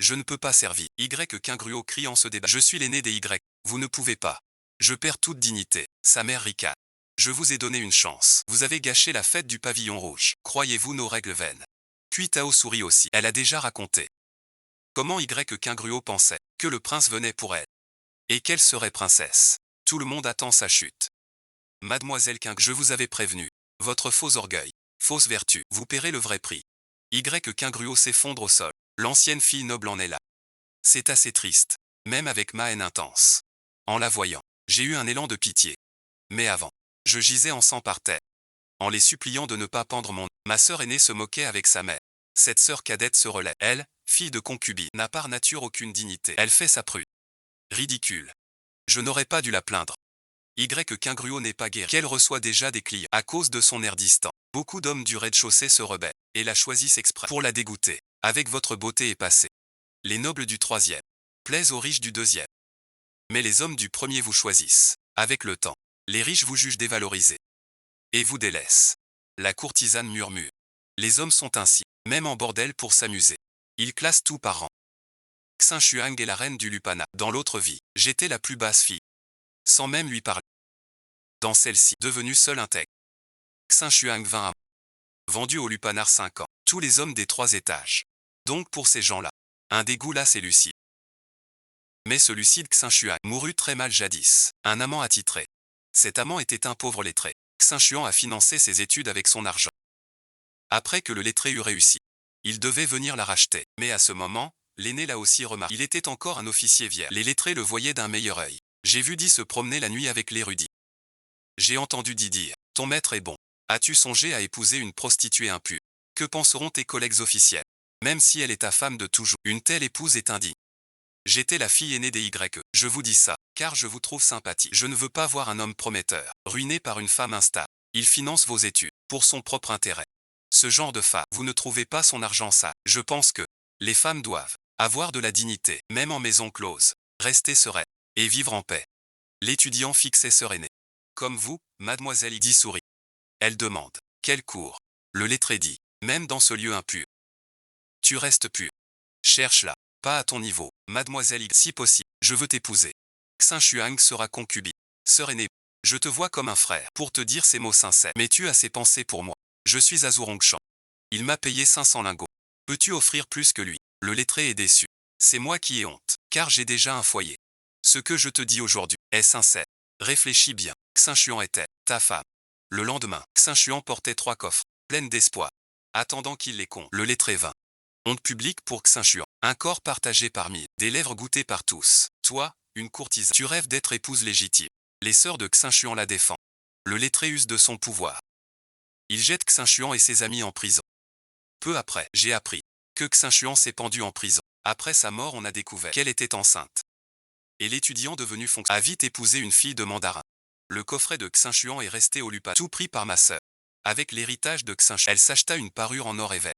Je ne peux pas servir. Y qu'un gruau crie en se débat. Je suis l'aîné des Y. Vous ne pouvez pas. Je perds toute dignité. Sa mère ricane. Je vous ai donné une chance. Vous avez gâché la fête du pavillon rouge. Croyez-vous nos règles vaines? Kui Tao sourit aussi. Elle a déjà raconté comment Y qu'un gruau pensait que le prince venait pour elle. Et qu'elle serait princesse. Tout le monde attend sa chute. Mademoiselle Qing, je vous avais prévenu. Votre faux orgueil, fausse vertu, vous paierez le vrai prix. Y qu'un gruau s'effondre au sol. L'ancienne fille noble en est là. C'est assez triste, même avec ma haine intense. En la voyant, j'ai eu un élan de pitié. Mais avant, je gisais en sang par terre. en les suppliant de ne pas pendre mon... Ma sœur aînée se moquait avec sa mère. Cette sœur cadette se relaie. Elle, fille de concubine, n'a par nature aucune dignité. Elle fait sa prude. Ridicule. Je n'aurais pas dû la plaindre. Qu'un gruau n'est pas guéri, qu'elle reçoit déjà des clients à cause de son air distant. Beaucoup d'hommes du rez-de-chaussée se rebellent, et la choisissent exprès pour la dégoûter. Avec votre beauté épacée. Les nobles du troisième plaisent aux riches du deuxième. Mais les hommes du premier vous choisissent. Avec le temps, les riches vous jugent dévalorisés. Et vous délaissent. La courtisane murmure. Les hommes sont ainsi, même en bordel pour s'amuser. Ils classent tout par rang. Xuanxuang est la reine du Lupana. Dans l'autre vie, j'étais la plus basse fille. Sans même lui parler. Dans celle-ci, devenue seule intègre. Xuanxuang vint à vendu au lupanar 5 ans. Tous les hommes des 3 étages. Donc pour ces gens-là, un dégoût las et lucide. Mais ce lucide Xuanxuang mourut très mal jadis. Un amant attitré. Cet amant était un pauvre lettré. Xuanxuang a financé ses études avec son argent. Après que le lettré eut réussi, il devait venir la racheter. Mais à ce moment, l'aîné l'a aussi remarqué. Il était encore un officier vierge. Les lettrés le voyaient d'un meilleur œil. J'ai vu Di se promener la nuit avec l'érudit. J'ai entendu Di dire, ton maître est bon. As-tu songé à épouser une prostituée impure? Que penseront tes collègues officiels? Même si elle est ta femme de toujours, une telle épouse est indigne. J'étais la fille aînée des Y. Je vous dis ça, car je vous trouve sympathique. Je ne veux pas voir un homme prometteur, ruiné par une femme instable. Il finance vos études, pour son propre intérêt. Ce genre de femme, vous ne trouvez pas son argent sale. Je pense que les femmes doivent avoir de la dignité, même en maison close, rester sereine, et vivre en paix. L'étudiant fixait sœur aînée. Comme vous, mademoiselle Idi sourit. Elle demande. Quel cours? Le lettré dit. Même dans ce lieu impur. Tu restes pur. Cherche-la. Pas à ton niveau, mademoiselle Y. Si possible, je veux t'épouser. Xuanxuang sera concubine. Sœur aînée, je te vois comme un frère pour te dire ces mots sincères. Mais tu as ces pensées pour moi. Je suis Azurongshan. Il m'a payé 500 lingots. Peux-tu offrir plus que lui? Le lettré est déçu. C'est moi qui ai honte, car j'ai déjà un foyer. Ce que je te dis aujourd'hui est sincère. Réfléchis bien. Xuanxuang était ta femme. Le lendemain, Xuanxuang portait 3 coffres, pleines d'espoir. Attendant qu'il les compte, le lettré vint. Honte publique pour Xuanxuang. Un corps partagé par mille, des lèvres goûtées par tous. Toi, une courtisane, tu rêves d'être épouse légitime. Les sœurs de Xuanxuang la défendent. Le lettré use de son pouvoir. Il jette Xuanxuang et ses amis en prison. Peu après, j'ai appris que Xuanxuang s'est pendu en prison. Après sa mort, on a découvert qu'elle était enceinte. Et l'étudiant devenu fonctionnaire a vite épousé une fille de mandarin. Le coffret de Xuanxuang est resté au Lupa, tout pris par ma sœur. Avec l'héritage de Xuanxuang, elle s'acheta une parure en or et vert.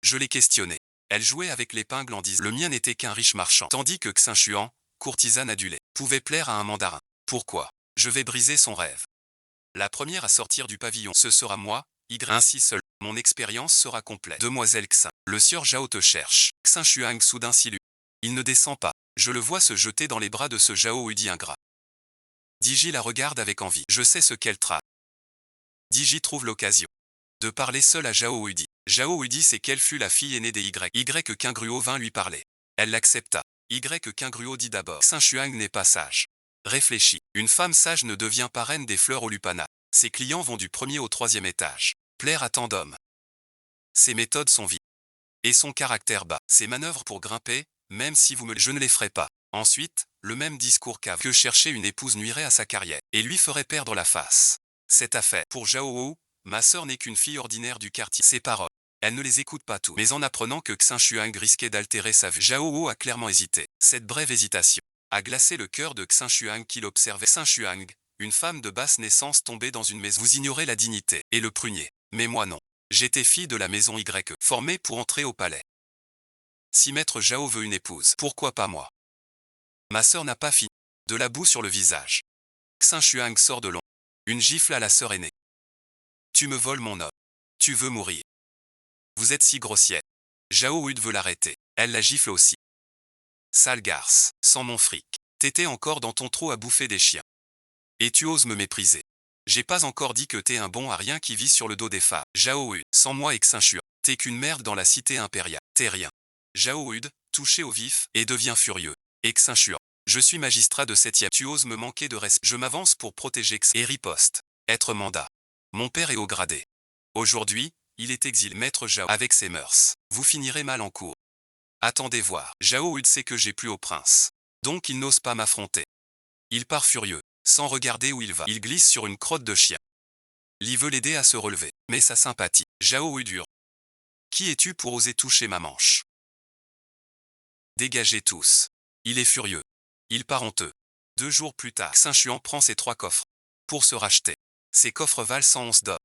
Je l'ai questionnée. Elle jouait avec l'épingle en disant « Le mien n'était qu'un riche marchand », tandis que Xuanxuang, courtisane adulée, pouvait plaire à un mandarin. Pourquoi? Je vais briser son rêve. La première à sortir du pavillon, ce sera moi, ainsi seul. Mon expérience sera complète. Demoiselle Xin, le sieur Zhao te cherche. Xuanxuang soudain s'illumine. Il ne descend pas. Je le vois se jeter dans les bras de ce Zhao Udi ingrat. Diji la regarde avec envie. Je sais ce qu'elle trame. Diji trouve l'occasion de parler seul à Zhao Udi. Zhao Udi sait qu'elle fut la fille aînée des qu'un gruau vint lui parler. Elle l'accepta. Qu'un gruau dit d'abord. Xuanxuang n'est pas sage. Réfléchis. Une femme sage ne devient pas reine des fleurs au Lupana. Ses clients vont du premier au 3e étage. Plaire à tant d'hommes. Ses méthodes sont vives. Et son caractère bas. Ses manœuvres pour grimper, même si vous me... Je ne les ferai pas. Ensuite, le même discours cave que chercher une épouse nuirait à sa carrière et lui ferait perdre la face. Cette affaire, pour Zhao Wu, ma sœur n'est qu'une fille ordinaire du quartier. Ses paroles, elle ne les écoute pas toutes. Mais en apprenant que Xuanxuang risquait d'altérer sa vue, Zhao Wu a clairement hésité. Cette brève hésitation a glacé le cœur de Xuanxuang qui l'observait. Xuanxuang, une femme de basse naissance tombée dans une maison. Vous ignorez la dignité et le prunier. Mais moi non. J'étais fille de la maison Y, formée pour entrer au palais. Si maître Zhao veut une épouse, pourquoi pas moi? Ma sœur n'a pas fini. De la boue sur le visage. Xuanxuang sort de l'ombre. Une gifle à la sœur aînée. Tu me voles mon homme. Tu veux mourir. Vous êtes si grossière. Zhao Hud veut l'arrêter. Elle la gifle aussi. Sale garce, sans mon fric. T'étais encore dans ton trou à bouffer des chiens. Et tu oses me mépriser. J'ai pas encore dit que t'es un bon à rien qui vit sur le dos des femmes. Zhao Hud, sans moi et Xuanxuang. T'es qu'une merde dans la cité impériale. T'es rien. Zhao Hud, touché au vif, et devient furieux. Et Xuanxuang. Je suis magistrat de 7e. Tu oses me manquer de respect. Je m'avance pour protéger X. Et riposte. Être mandat. Mon père est haut gradé. Aujourd'hui, il est exilé. Maître Zhao. Avec ses mœurs, vous finirez mal en cour. Attendez voir. Zhao Hud sait que j'ai plu au prince. Donc il n'ose pas m'affronter. Il part furieux. Sans regarder où il va. Il glisse sur une crotte de chien. Li veut l'aider à se relever, mais sa sympathie. Zhao Yu. Qui es-tu pour oser toucher ma manche? Dégagez tous. Il est furieux. Il part honteux. 2 jours plus tard, Xinchuan prend ses 3 coffres. Pour se racheter. Ces coffres valent 111 d'or.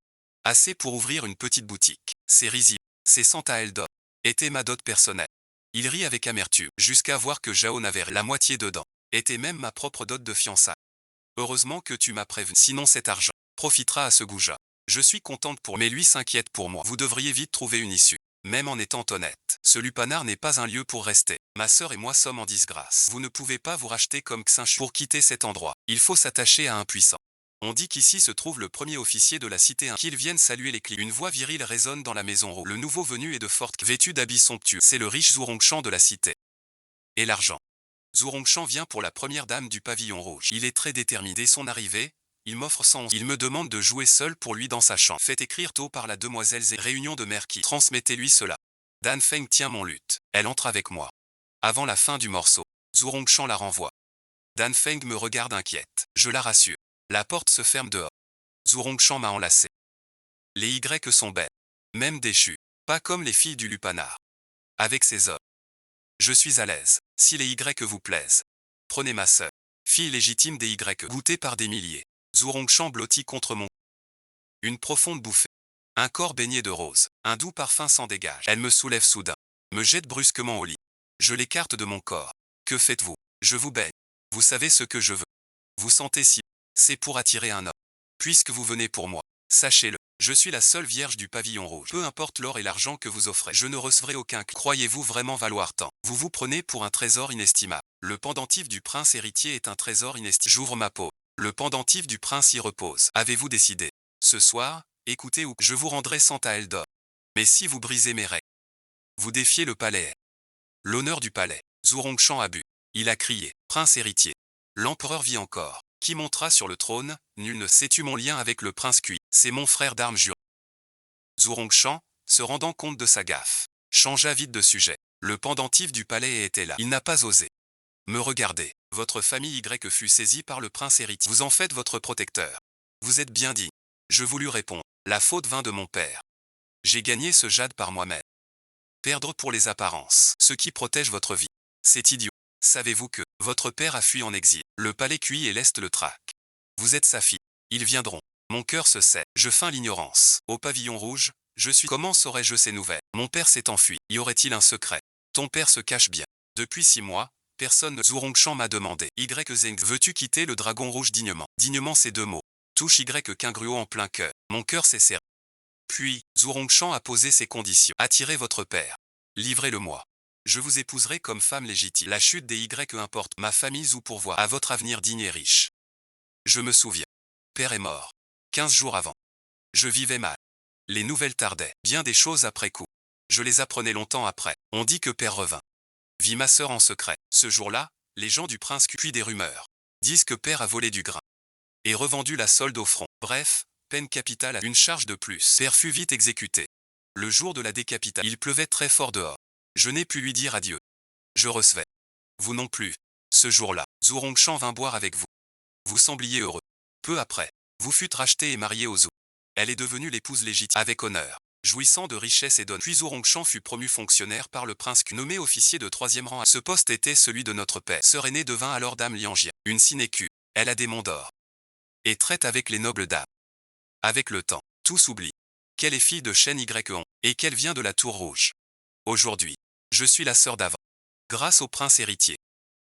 Assez pour ouvrir une petite boutique. C'est risible. C'est 100 taels d'or. Était ma dot personnelle. Il rit avec amertume, jusqu'à voir que Zhao n'avait la moitié dedans. Était même ma propre dot de fiançailles. Heureusement que tu m'as prévenu, sinon cet argent profitera à ce goujat. Je suis contente pour mais lui s'inquiète pour moi. Vous devriez vite trouver une issue. Même en étant honnête, ce lupanar n'est pas un lieu pour rester. Ma sœur et moi sommes en disgrâce. Vous ne pouvez pas vous racheter comme Xinchu pour quitter cet endroit. Il faut s'attacher à un puissant. On dit qu'ici se trouve le premier officier de la cité. Qu'ils viennent saluer les clients. Une voix virile résonne dans la maison rouge. Le nouveau venu est de forte, vêtu d'habits somptueux. C'est le riche Zhurongshan de la cité. Et l'argent. Zhurongshan vient pour la première dame du pavillon rouge. Il est très déterminé. Dès son arrivée, il m'offre 111. Il me demande de jouer seul pour lui dans sa chambre. Faites écrire tôt par la demoiselle et réunion de mère qui. Transmettez-lui cela. Dan Feng tient mon luth. Elle entre avec moi. Avant la fin du morceau, Zhurongshan la renvoie. Dan Feng me regarde inquiète. Je la rassure. La porte se ferme dehors. Zhurongshan m'a enlacé. Les Y sont belles. Même déchues. Pas comme les filles du lupanar. Avec ces hommes. Je suis à l'aise. Si les Y vous plaisent. Prenez ma sœur. Fille légitime des Y goûtée par des milliers. Zhurongshan blottit contre mon. Une profonde bouffée. Un corps baigné de rose. Un doux parfum s'en dégage. Elle me soulève soudain. Me jette brusquement au lit. Je l'écarte de mon corps. Que faites-vous? Je vous baigne. Vous savez ce que je veux. Vous sentez si. C'est pour attirer un homme. Puisque vous venez pour moi. Sachez-le. Je suis la seule vierge du pavillon rouge. Peu importe l'or et l'argent que vous offrez. Je ne recevrai aucun. Croyez-vous vraiment valoir tant? Vous vous prenez pour un trésor inestimable. Le pendentif du prince héritier est un trésor inestimable. J'ouvre ma peau. Le pendentif du prince y repose. Avez-vous décidé? Ce soir, écoutez ou je vous rendrai 100 taels d'or. Mais si vous brisez mes règles, vous défiez le palais. L'honneur du palais. Zhurongshan a bu. Il a crié. Prince héritier. L'empereur vit encore. Qui montera sur le trône? Nul ne sait-tu mon lien avec le prince Kui? C'est mon frère d'armes juré. Zhurongshan, se rendant compte de sa gaffe, changea vite de sujet. Le pendentif du palais était là. Il n'a pas osé me regarder. Votre famille Y fut saisie par le prince héritier. Vous en faites votre protecteur. Vous êtes bien dit. Je voulus répondre. La faute vint de mon père. J'ai gagné ce jade par moi-même. Perdre pour les apparences. Ce qui protège votre vie. C'est idiot. Savez-vous que votre père a fui en exil? Le palais cuit et l'Est le traque. Vous êtes sa fille. Ils viendront. Mon cœur se sait. Je feins l'ignorance. Au pavillon rouge, je suis. Comment saurais-je ces nouvelles? Mon père s'est enfui. Y aurait-il un secret? Ton père se cache bien. Depuis 6 mois, personne ne. Zhurongshan m'a demandé. Zeng, veux-tu quitter le dragon rouge dignement? Dignement, ces 2 mots. Touche qu'un gruau en plein cœur. Mon cœur s'est serré. Puis, Zhurongshan a posé ses conditions. Attirez votre père. Livrez-le-moi. Je vous épouserai comme femme légitime. La chute des Y importe. Ma famille ou pourvoir à votre avenir digne et riche. Je me souviens. Père est mort. 15 jours avant. Je vivais mal. Les nouvelles tardaient. Bien des choses après coup. Je les apprenais longtemps après. On dit que père revint. Vit ma sœur en secret. Ce jour-là, les gens du prince puis des rumeurs. Disent que père a volé du grain. Et revendu la solde au front. Bref, peine capitale à une charge de plus. Père fut vite exécuté. Le jour de la décapitation, il pleuvait très fort dehors. Je n'ai pu lui dire adieu. Je recevais. Vous non plus. Ce jour-là, Zhurongshan vint boire avec vous. Vous sembliez heureux. Peu après, vous fûtes racheté et marié aux Zhou. Elle est devenue l'épouse légitime avec honneur, jouissant de richesses et d'honneur. Puis Zhurongshan fut promu fonctionnaire par le prince Q, nommé officier de 3e rang. Ce poste était celui de notre père. Sœur aînée devint alors dame Lianjia, une sinécure. Elle a des monts d'or. Et traite avec les nobles dames. Avec le temps, tout s'oublie. Qu'elle est fille de Shen Yon, et qu'elle vient de la Tour Rouge. Aujourd'hui, je suis la sœur d'avant. Grâce au prince héritier.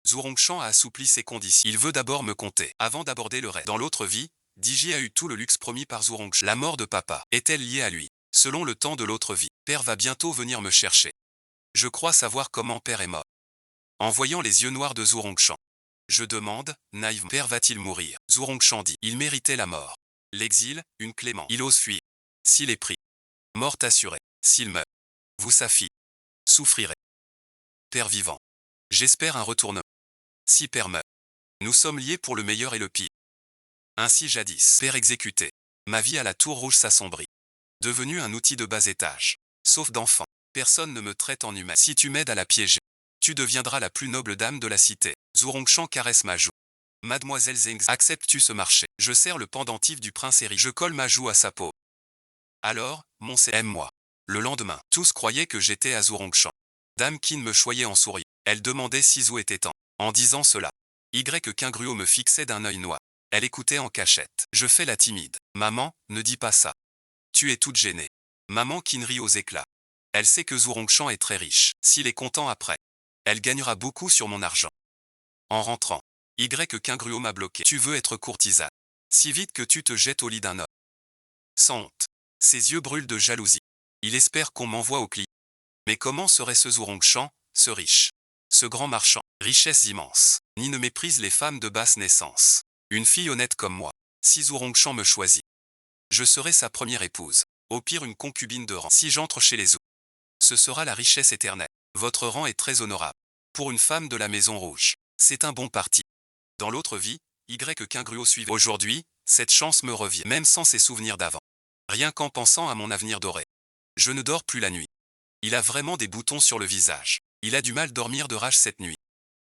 Zhurongshan a assoupli ses conditions. Il veut d'abord me compter, avant d'aborder le reste. Dans l'autre vie, Diji a eu tout le luxe promis par Zhurongshan. La mort de papa est-elle liée à lui? Selon le temps de l'autre vie, père va bientôt venir me chercher. Je crois savoir comment père est mort. En voyant les yeux noirs de Zhurongshan, je demande, naïvement, père va-t-il mourir? Zhurongshan dit, il méritait la mort. L'exil, une clémence. Il ose fuir. S'il est pris. Mort assurée. S'il meurt. Vous sa fille. Souffrirez. Père vivant. J'espère un retournement. Si père meurt. Nous sommes liés pour le meilleur et le pire. Ainsi jadis, père exécuté. Ma vie à la Tour Rouge s'assombrit. Devenu un outil de bas étage. Sauf d'enfant. Personne ne me traite en humain. Si tu m'aides à la piéger, tu deviendras la plus noble dame de la cité. Zhurongshan caresse ma joue. Mademoiselle Zeng, acceptes-tu ce marché? Je serre le pendentif du prince héritier. Je colle ma joue à sa peau. Alors, aime-moi. Le lendemain, tous croyaient que j'étais à Zhurongshan. Dame Qin me choyait en souriant. Elle demandait si Zhou était temps. En disant cela, Qingruo me fixait d'un œil noir. Elle écoutait en cachette. Je fais la timide. Maman, ne dis pas ça. Tu es toute gênée. Maman Qin rit aux éclats. Elle sait que Zhurongshan est très riche. S'il est content après, elle gagnera beaucoup sur mon argent. En rentrant, Qingruo m'a bloqué. Tu veux être courtisane. Si vite que tu te jettes au lit d'un homme. Sans honte. Ses yeux brûlent de jalousie. Il espère qu'on m'envoie au client. Mais comment serait ce Zhurongshan, ce riche? Ce grand marchand, richesse immense, ni ne méprise les femmes de basse naissance. Une fille honnête comme moi. Si Zhurongshan me choisit, je serai sa première épouse. Au pire une concubine de rang. Si j'entre chez les Zhou, ce sera la richesse éternelle. Votre rang est très honorable. Pour une femme de la Maison Rouge, c'est un bon parti. Dans l'autre vie, Qingruo suivait. Aujourd'hui, cette chance me revient, même sans ses souvenirs d'avant. Rien qu'en pensant à mon avenir doré. Je ne dors plus la nuit. Il a vraiment des boutons sur le visage. Il a du mal dormir de rage cette nuit.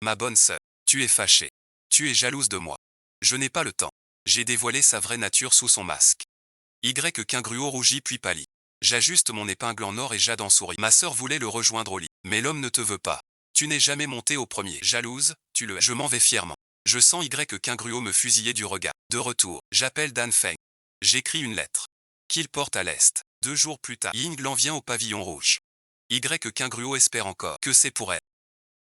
Ma bonne sœur, tu es fâchée. Tu es jalouse de moi. Je n'ai pas le temps. J'ai dévoilé sa vraie nature sous son masque. Qingruo rougit puis pâlit. J'ajuste mon épingle en or et Jade en sourit. Ma sœur voulait le rejoindre au lit. Mais l'homme ne te veut pas. Tu n'es jamais monté au premier. Jalouse, tu le es. Je m'en vais fièrement. Je sens Qingruo me fusiller du regard. De retour, j'appelle Dan Feng. J'écris une lettre. Qu'il porte à l'est. 2 jours plus tard, Yinglan vient au pavillon rouge. Qingruo espère encore que c'est pour elle.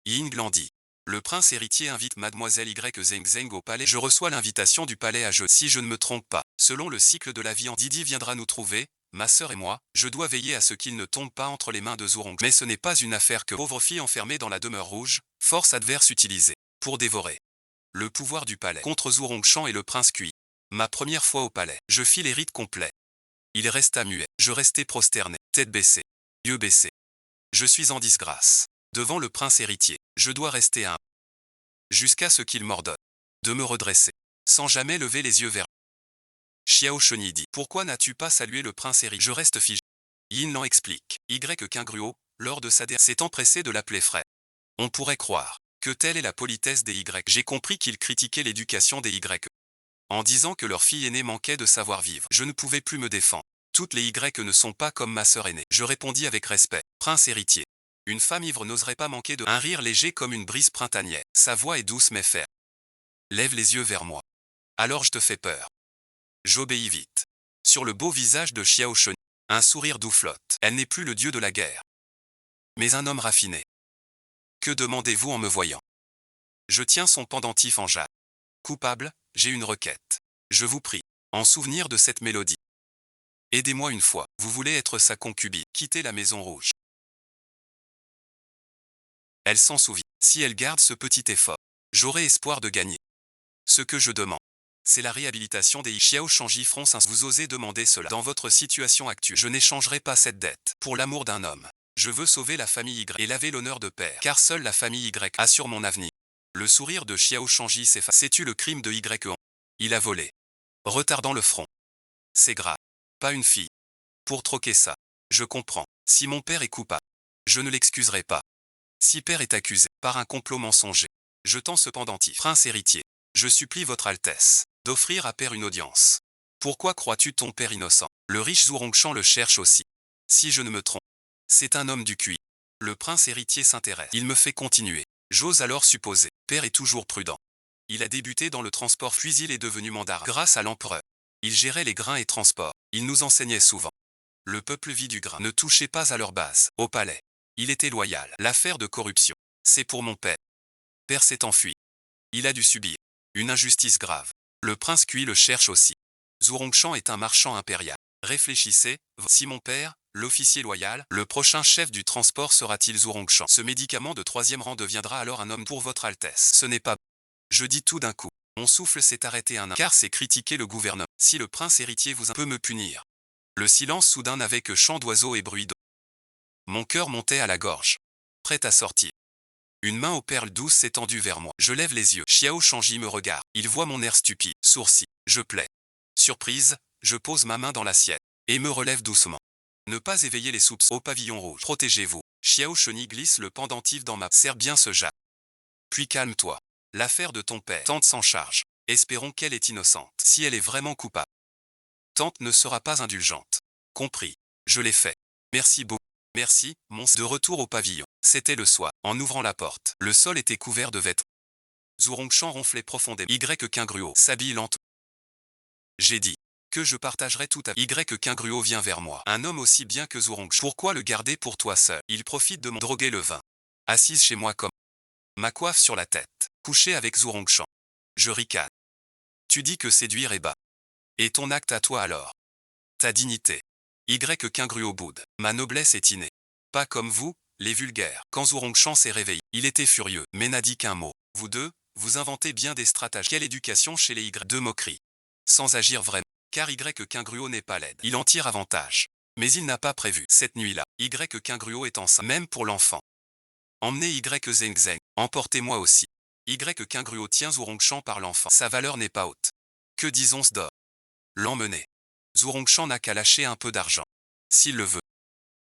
Yinglan dit. Le prince héritier invite Mademoiselle Zeng au palais. Je reçois l'invitation du palais à jeudi. Si je ne me trompe pas, selon le cycle de la vie, Didi viendra nous trouver, ma sœur et moi. Je dois veiller à ce qu'il ne tombe pas entre les mains de Zhurongshan. Mais ce n'est pas une affaire que pauvre fille enfermée dans la demeure rouge, force adverse utilisée pour dévorer le pouvoir du palais contre Zhurongshan et le prince Kui. Ma première fois au palais, je fis les rites complets. Il resta muet. Je restai prosterné, tête baissée, yeux baissés. Je suis en disgrâce. Devant le prince héritier, je dois rester humble. Jusqu'à ce qu'il m'ordonne de me redresser, sans jamais lever les yeux vers lui. Xiao Sheni dit. Pourquoi n'as-tu pas salué le prince héritier? Je reste figé. Yin Lan explique. Qingruo, lors de sa dernière, s'est empressé de l'appeler frère. On pourrait croire que telle est la politesse des Y. J'ai compris qu'il critiquait l'éducation des Y. En disant que leur fille aînée manquait de savoir-vivre. Je ne pouvais plus me défendre. Toutes les Y ne sont pas comme ma sœur aînée. Je répondis avec respect. Prince héritier. Une femme ivre n'oserait pas manquer de un rire léger comme une brise printanière. Sa voix est douce mais ferme. Lève les yeux vers moi. Alors je te fais peur. J'obéis vite. Sur le beau visage de Xiao Sheni, un sourire doux flotte. Elle n'est plus le dieu de la guerre, mais un homme raffiné. Que demandez-vous en me voyant? Je tiens son pendentif en jade. Coupable, j'ai une requête. Je vous prie, en souvenir de cette mélodie. Aidez-moi une fois. Vous voulez être sa concubine. Quittez la Maison Rouge. Elle s'en souvient. Si elle garde ce petit effort, j'aurai espoir de gagner. Ce que je demande, c'est la réhabilitation des Xiao Shangji fronce un. Vous osez demander cela. Dans votre situation actuelle, je n'échangerai pas cette dette. Pour l'amour d'un homme, je veux sauver la famille Y et laver l'honneur de père. Car seule la famille Y assure mon avenir. Le sourire de Xiao Shangji s'efface. Sais-tu le crime de Y? Il a volé. Retardant le front. C'est grave. Pas une fille. Pour troquer ça. Je comprends. Si mon père est coupable, je ne l'excuserai pas. Si père est accusé par un complot mensonger, jetant ce pendentif. Prince héritier, je supplie votre Altesse d'offrir à père une audience. Pourquoi crois-tu ton père innocent? Le riche Zhurongshan le cherche aussi. Si je ne me trompe, c'est un homme du Kui. Le prince héritier s'intéresse. Il me fait continuer. J'ose alors supposer. Père est toujours prudent. Il a débuté dans le transport puis il est devenu mandarin. Grâce à l'empereur, il gérait les grains et transports. Il nous enseignait souvent. Le peuple vit du grain. Ne touchez pas à leur base. Au palais, il était loyal. L'affaire de corruption, c'est pour mon père. Père s'est enfui. Il a dû subir une injustice grave. Le prince Kui le cherche aussi. Zhurongshan est un marchand impérial. Réfléchissez, si mon père, l'officier loyal, le prochain chef du transport sera-t-il Zhurongshan? Ce médicament de 3e rang deviendra alors un homme pour votre Altesse. Ce n'est pas bon. Je dis tout d'un coup. Mon souffle s'est arrêté car c'est critiquer le gouvernement. Si le prince héritier vous peut me punir. Le silence soudain n'avait que chant d'oiseaux et bruit d'eau. Mon cœur montait à la gorge. Prêt à sortir. Une main aux perles douces s'est tendue vers moi. Je lève les yeux. Xiao Shangji me regarde. Il voit mon air stupide. Sourcil. Je plais. Surprise, je pose ma main dans la sienne et me relève doucement. Ne pas éveiller les soupçons. Au pavillon rouge. Protégez-vous. Xiao Sheni glisse le pendentif dans ma. Serre bien ce jade. Puis calme-toi. L'affaire de ton père. Tante s'en charge. Espérons qu'elle est innocente. Si elle est vraiment coupable, tante ne sera pas indulgente. Compris. Je l'ai fait. Merci beaucoup. Merci, de retour au pavillon. C'était le soir. En ouvrant la porte, le sol était couvert de vêtements. Zhurongshan ronflait profondément. Kingruo s'habille lentement. J'ai dit que je partagerai tout à Kingruo vient vers moi. Un homme aussi bien que Zhurongshan. Pourquoi le garder pour toi seul? Il profite de mon droguer le vin. Assise chez moi comme ma coiffe sur la tête. Couché avec Zhurongshan. Je ricane. Tu dis que séduire est bas. Et ton acte à toi alors? Ta dignité. Kingruo boude. Ma noblesse est innée. Pas comme vous, les vulgaires. Quand Zhurongshan s'est réveillé, il était furieux, mais n'a dit qu'un mot. Vous deux, vous inventez bien des stratagèmes. Quelle éducation chez les Y? De moquerie. Sans agir vraiment. Car Kingruo n'est pas laide. Il en tire avantage. Mais il n'a pas prévu. Cette nuit-là, Kingruo est enceinte. Même pour l'enfant. Emmenez Zheng. Emportez-moi aussi. Kingruo tient Zhurongshan par l'enfant. Sa valeur n'est pas haute. Que disons-ce d'or? L'emmener. Zhurongshan n'a qu'à lâcher un peu d'argent. S'il le veut.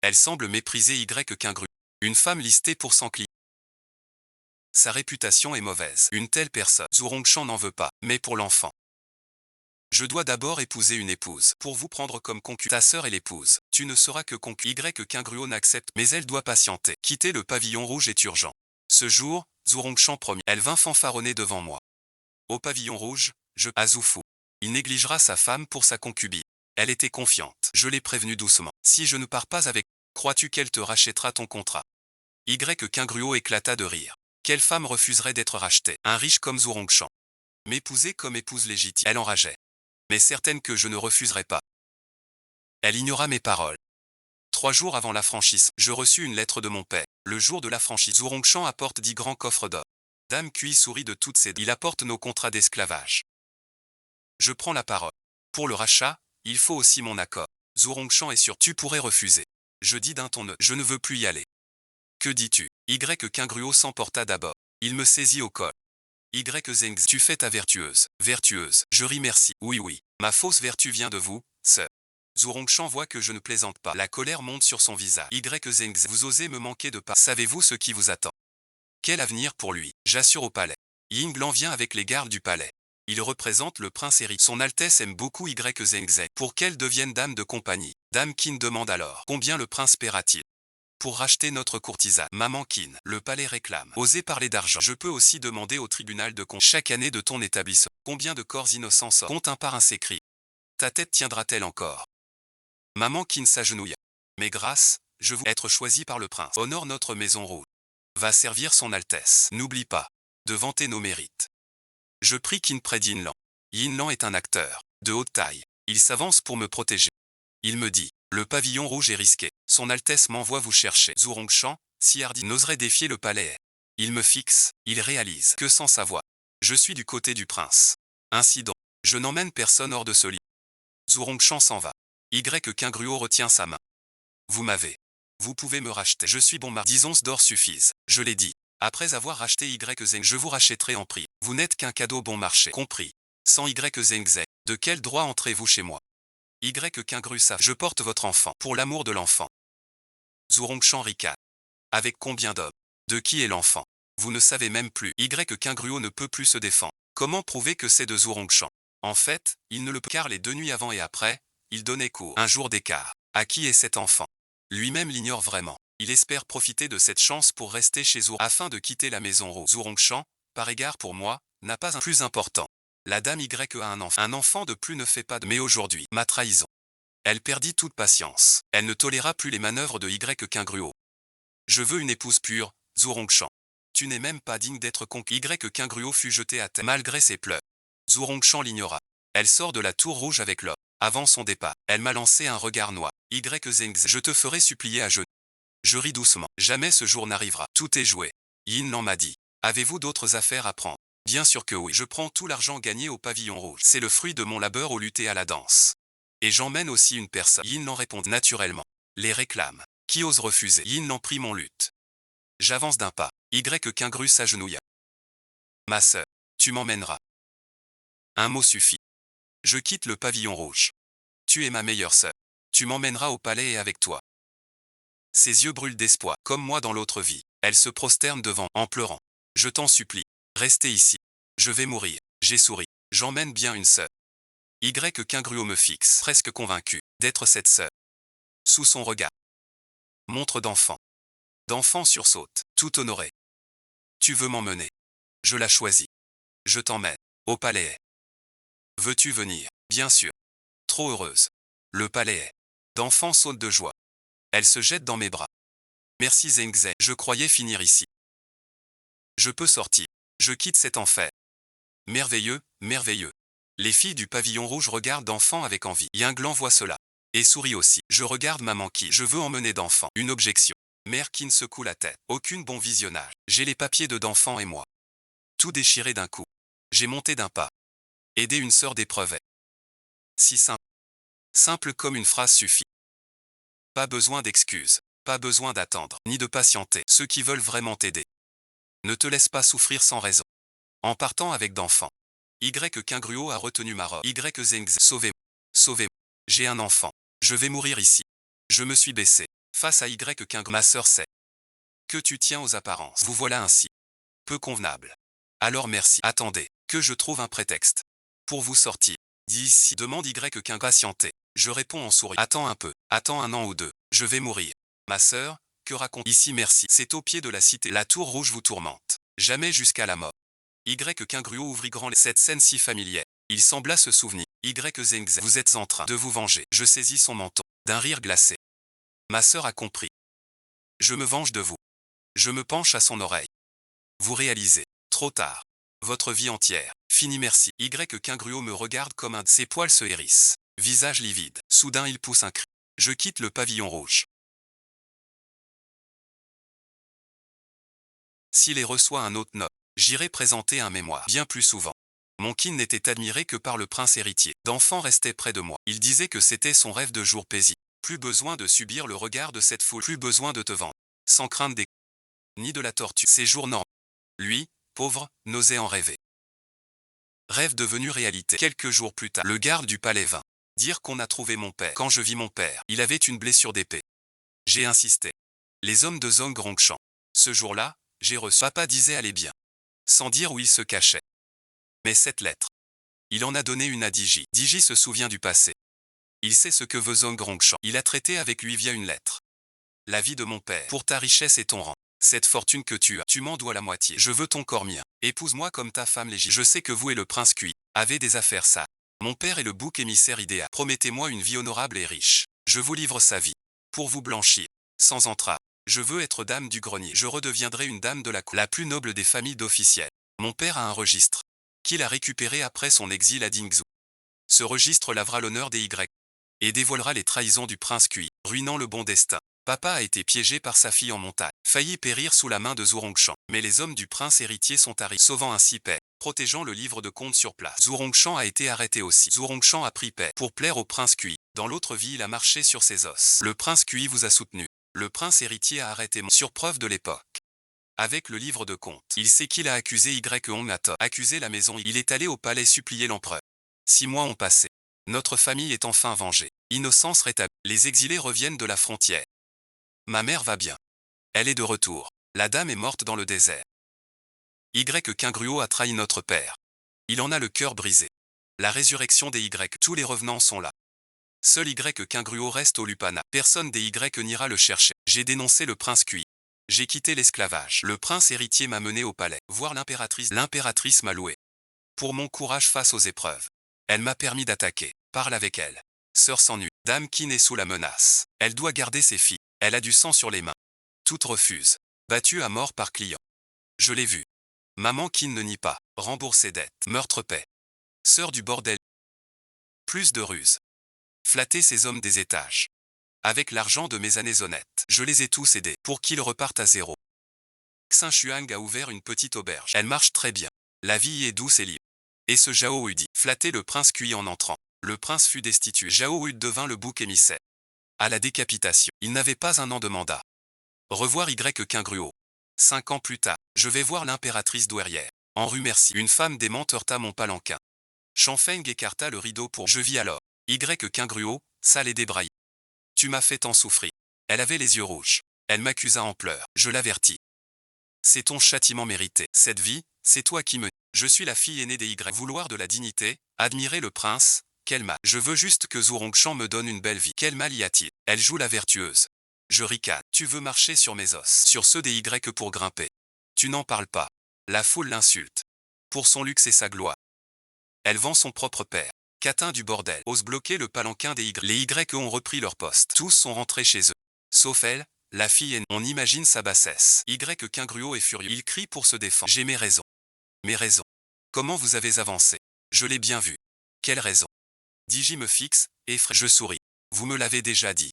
Elle semble mépriser Kingruo. Une femme listée pour 100 clients. Sa réputation est mauvaise. Une telle personne. Zhurongshan n'en veut pas, mais pour l'enfant. Je dois d'abord épouser une épouse. Pour vous prendre comme concubine. Ta sœur est l'épouse. Tu ne seras que concubine. Kingruo n'accepte, mais elle doit patienter. Quitter le pavillon rouge est urgent. Ce jour, Zhurongshan promit. Elle vint fanfaronner devant moi. Au pavillon rouge, Azufu. Il négligera sa femme pour sa concubine. Elle était confiante. Je l'ai prévenue doucement. Si je ne pars pas avec, crois-tu qu'elle te rachètera ton contrat? Kingruo éclata de rire. Quelle femme refuserait d'être rachetée? Un riche comme Zhurongshan. M'épouser comme épouse légitime. Elle enrageait. Mais certaine que je ne refuserai pas. Elle ignora mes paroles. 3 jours avant la franchise, je reçus une lettre de mon père. Le jour de la franchise, Zhurongshan apporte 10 grands coffres d'or. Dame Cui sourit de toutes ses dents. Il apporte nos contrats d'esclavage. Je prends la parole. Pour le rachat, il faut aussi mon accord. Zhurongshan est sûr. Tu pourrais refuser. Je dis d'un ton neutre. Je ne veux plus y aller. Que dis-tu? Kingruo s'emporta d'abord. Il me saisit au col. Zheng, tu fais ta vertueuse. Vertueuse. Je ris merci. Oui. Ma fausse vertu vient de vous, sœur. Zhurongshan voit que je ne plaisante pas. La colère monte sur son visage. Zheng, vous osez me manquer de pas. Savez-vous ce qui vous attend? Quel avenir pour lui? J'assure au palais. Yinglan vient avec les gardes du palais. Il représente le prince héritier. Son Altesse aime beaucoup Zheng pour qu'elle devienne dame de compagnie. Dame Qin demande alors combien le prince paiera-t-il pour racheter notre courtisane. Maman Qin, le palais réclame. Osez parler d'argent. Je peux aussi demander au tribunal de compte chaque année de ton établissement. Combien de corps innocents sortent? Compte un par un s'écrie. Ta tête tiendra-t-elle encore? Maman Qin s'agenouilla. Mais grâce, je veux être choisi par le prince. Honore notre maison rouge. Va servir son Altesse. N'oublie pas de vanter nos mérites. Je prie Qin près d'Yinlan. Yinlan est un acteur de haute taille. Il s'avance pour me protéger. Il me dit, le pavillon rouge est risqué. Son Altesse m'envoie vous chercher. Zhurongshan, si hardi, n'oserait défier le palais. Il me fixe, il réalise que sans savoir, je suis du côté du prince. Ainsi donc, je n'emmène personne hors de ce lit. Zhurongshan s'en va. Kingruo retient sa main. Vous m'avez. Vous pouvez me racheter. Je suis bon mari. 10 onces d'or suffisent. Je l'ai dit. Après avoir racheté Zheng, je vous rachèterai en prix. Vous n'êtes qu'un cadeau bon marché. Compris. Sans Zheng, de quel droit entrez-vous chez moi? Kingruo savent. Je porte votre enfant. Pour l'amour de l'enfant. Zhurongshan ricane. Avec combien d'hommes? De qui est l'enfant? Vous ne savez même plus. Kingruo ne peut plus se défendre. Comment prouver que c'est de Zhurongshan? En fait, il ne le peut car les 2 nuits avant et après, il donnait cours. Un jour d'écart. À qui est cet enfant? Lui-même l'ignore vraiment. Il espère profiter de cette chance pour rester chez Zhurongshan afin de quitter la maison rouge. Zhurongshan, par égard pour moi, n'a pas un plus important. La dame a un enfant. Un enfant de plus ne fait pas de... Mais aujourd'hui, ma trahison. Elle perdit toute patience. Elle ne toléra plus les manœuvres de Kingruo. Je veux une épouse pure, Zhurongshan. Tu n'es même pas digne d'être conquis. Kingruo fut jeté à terre. Malgré ses pleurs. Zhurongshan l'ignora. Elle sort de la tour rouge avec l'homme. Avant son départ, elle m'a lancé un regard noir. Zheng, je te ferai supplier à genoux. Je ris doucement. Jamais ce jour n'arrivera. Tout est joué. Yinlan m'a dit. Avez-vous d'autres affaires à prendre? Bien sûr que oui. Je prends tout l'argent gagné au pavillon rouge. C'est le fruit de mon labeur au lutter à la danse. Et j'emmène aussi une personne. Yinlan répond naturellement. Les réclame. Qui ose refuser? Yinlan prit mon lutte. J'avance d'un pas. Kingruo s'agenouilla. Ma sœur, tu m'emmèneras. Un mot suffit. Je quitte le pavillon rouge. Tu es ma meilleure sœur. Tu m'emmèneras au palais et avec toi. Ses yeux brûlent d'espoir, comme moi dans l'autre vie. Elle se prosterne devant, en pleurant. Je t'en supplie. Restez ici. Je vais mourir. J'ai souri. J'emmène bien une sœur. Y qu'un gruau me fixe, presque convaincu d'être cette sœur. Sous son regard. Montre d'enfant. D'enfant sursaute, tout honoré. Tu veux m'emmener. Je la choisis. Je t'emmène. Au palais. Veux-tu venir? Bien sûr. Trop heureuse. Le palais est. D'enfant saute de joie. Elle se jette dans mes bras. Merci Zengzai, je croyais finir ici. Je peux sortir. Je quitte cet enfer. Merveilleux, merveilleux. Les filles du pavillon rouge regardent d'enfant avec envie. Yinglan voit cela. Et sourit aussi. Je regarde maman qui. Je veux emmener d'enfant. Une objection. Mère qui ne secoue la tête. Aucune bon visionnage. J'ai les papiers de d'enfant et moi. Tout déchiré d'un coup. J'ai monté d'un pas. Aider une sœur d'épreuve est. Si simple. Simple comme une phrase suffit. Pas besoin d'excuses. Pas besoin d'attendre. Ni de patienter. Ceux qui veulent vraiment t'aider. Ne te laisse pas souffrir sans raison. En partant avec d'enfants. Qu'un gruau a retenu ma robe. Zengz. Sauvez-moi. Sauvez-moi. J'ai un enfant. Je vais mourir ici. Je me suis baissé. Face à qu'un gruau. Ma sœur sait. Que tu tiens aux apparences. Vous voilà ainsi. Peu convenable. Alors merci. Attendez. Que je trouve un prétexte. Pour vous sortir. D'ici. Demande qu'un patienté. Je réponds en souriant. Attends un peu. Attends un an ou deux. Je vais mourir. Ma sœur, que raconte ici merci. C'est au pied de la cité. La tour rouge vous tourmente. Jamais jusqu'à la mort. Qu'un gruau ouvrit grand les. Cette scène si familière. Il sembla se souvenir. Zengz. Vous êtes en train de vous venger. Je saisis son menton. D'un rire glacé. Ma sœur a compris. Je me venge de vous. Je me penche à son oreille. Vous réalisez. Trop tard. Votre vie entière. Fini merci. Qu'un gruau me regarde comme un de ses poils se hérissent. Visage livide. Soudain il pousse un cri. Je quitte le pavillon rouge. S'il les reçoit un autre note, j'irai présenter un mémoire bien plus souvent. Mon kin n'était admiré que par le prince héritier. D'enfant restait près de moi. Il disait que c'était son rêve de jour paisible. Plus besoin de subir le regard de cette foule. Plus besoin de te vendre. Sans crainte des ni de la tortue. Ces jours normaux. Lui, pauvre, n'osait en rêver. Rêve devenu réalité. Quelques jours plus tard, le garde du palais vint dire qu'on a trouvé mon père. Quand je vis mon père, il avait une blessure d'épée. J'ai insisté. Les hommes de Zong Rongshan. Ce jour-là, j'ai reçu. Papa disait allez bien. Sans dire où il se cachait. Mais cette lettre. Il en a donné une à Diji. Diji se souvient du passé. Il sait ce que veut Zong Rongshan. Il a traité avec lui via une lettre. La vie de mon père. Pour ta richesse et ton rang. Cette fortune que tu as, tu m'en dois la moitié. Je veux ton corps mien. Épouse-moi comme ta femme légitime. Je sais que vous et le prince Cui avez des affaires sales. Mon père est le bouc émissaire idéal. Promettez-moi une vie honorable et riche. Je vous livre sa vie. Pour vous blanchir. Sans entrave. Je veux être dame du grenier. Je redeviendrai une dame de la cour. La plus noble des familles d'officiels. Mon père a un registre. Qu'il a récupéré après son exil à Dingzhou. Ce registre lavera l'honneur des Y. Et dévoilera les trahisons du prince Cui, ruinant le bon destin. Papa a été piégé par sa fille en montagne, failli périr sous la main de Zhurongshan. Mais les hommes du prince héritier sont arrivés, sauvant ainsi paix, protégeant le livre de comptes sur place. Zhurongshan a été arrêté aussi. Zhurongshan a pris paix pour plaire au prince Cui. Dans l'autre vie, il a marché sur ses os. Le prince Cui vous a soutenu. Le prince héritier a arrêté sur preuve de l'époque. Avec le livre de comptes, il sait qu'il a accusé Hong Nato, accusé la maison. Il est allé au palais supplier l'empereur. 6 mois ont passé. Notre famille est enfin vengée. Innocence rétablie. Les exilés reviennent de la frontière. Ma mère va bien. Elle est de retour. La dame est morte dans le désert. Qu'un gruau a trahi notre père. Il en a le cœur brisé. La résurrection des Y. Tous les revenants sont là. Seul qu'un gruau reste au Lupana. Personne des Y n'ira le chercher. J'ai dénoncé le prince Cui. J'ai quitté l'esclavage. Le prince héritier m'a mené au palais. Voir l'impératrice. L'impératrice m'a loué. Pour mon courage face aux épreuves. Elle m'a permis d'attaquer. Parle avec elle. Sœur s'ennuie. Dame qui naît sous la menace. Elle doit garder ses filles. Elle a du sang sur les mains. Toutes refusent. Battue à mort par client. Je l'ai vue. Maman qui ne nie pas. Rembourse ses dettes. Meurtre-paix. Sœur du bordel. Plus de ruse. Flatter ces hommes des étages. Avec l'argent de mes années honnêtes, je les ai tous aidés pour qu'ils repartent à zéro. Xin Shuang a ouvert une petite auberge. Elle marche très bien. La vie y est douce et libre. Et ce Zhao Hu dit, flatter le prince Cui en entrant. Le prince fut destitué. Zhao Hu devint le bouc émissaire. À la décapitation, il n'avait pas un an de mandat. Revoir qu'un gruau. 5 ans plus tard, je vais voir l'impératrice douairière. En rue Merci, une femme démente heurta mon palanquin. Chanfeng écarta le rideau pour je vis alors. Qu'un gruau, sale et débraillé. Tu m'as fait tant souffrir. Elle avait les yeux rouges. Elle m'accusa en pleurs. Je l'avertis. C'est ton châtiment mérité. Cette vie, c'est toi qui me... Je suis la fille aînée des Y. Vouloir de la dignité, admirer le prince, quel mal. Je veux juste que Zhurongshan me donne une belle vie. Quel mal y a-t-il? Elle joue la vertueuse. Je ricane. Tu veux marcher sur mes os. Sur ceux des Y que pour grimper. Tu n'en parles pas. La foule l'insulte. Pour son luxe et sa gloire. Elle vend son propre père. Catin du bordel. Ose bloquer le palanquin des Y. Les Y ont repris leur poste. Tous sont rentrés chez eux. Sauf elle, la fille aînée. On imagine sa bassesse. Y Qingruo est furieux. Il crie pour se défendre. J'ai mes raisons. Mes raisons. Comment vous avez avancé? Je l'ai bien vu. Quelle raison? Diji me fixe, effrayé. Je souris. Vous me l'avez déjà dit.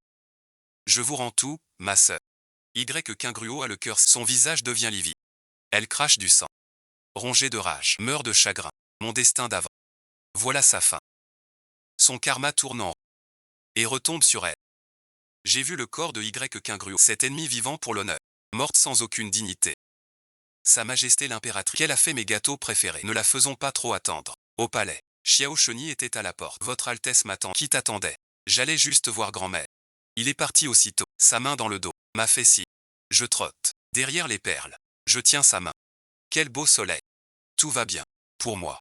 Je vous rends tout, ma sœur. Y Qingruo a le cœur. Son visage devient livide. Elle crache du sang. Rongée de rage. Meurt de chagrin. Mon destin d'avant. Voilà sa fin. Son karma tourne en rond. Et retombe sur elle. J'ai vu le corps de Y Qingruo. Cet ennemi vivant pour l'honneur. Morte sans aucune dignité. Sa Majesté l'impératrice. Qu'elle a fait mes gâteaux préférés. Ne la faisons pas trop attendre. Au palais. Xiao Cheni était à la porte. Votre Altesse m'attend. Qui t'attendait? J'allais juste voir grand-mère. Il est parti aussitôt. Sa main dans le dos. M'a fait si. Je trotte. Derrière les perles. Je tiens sa main. Quel beau soleil. Tout va bien. Pour moi.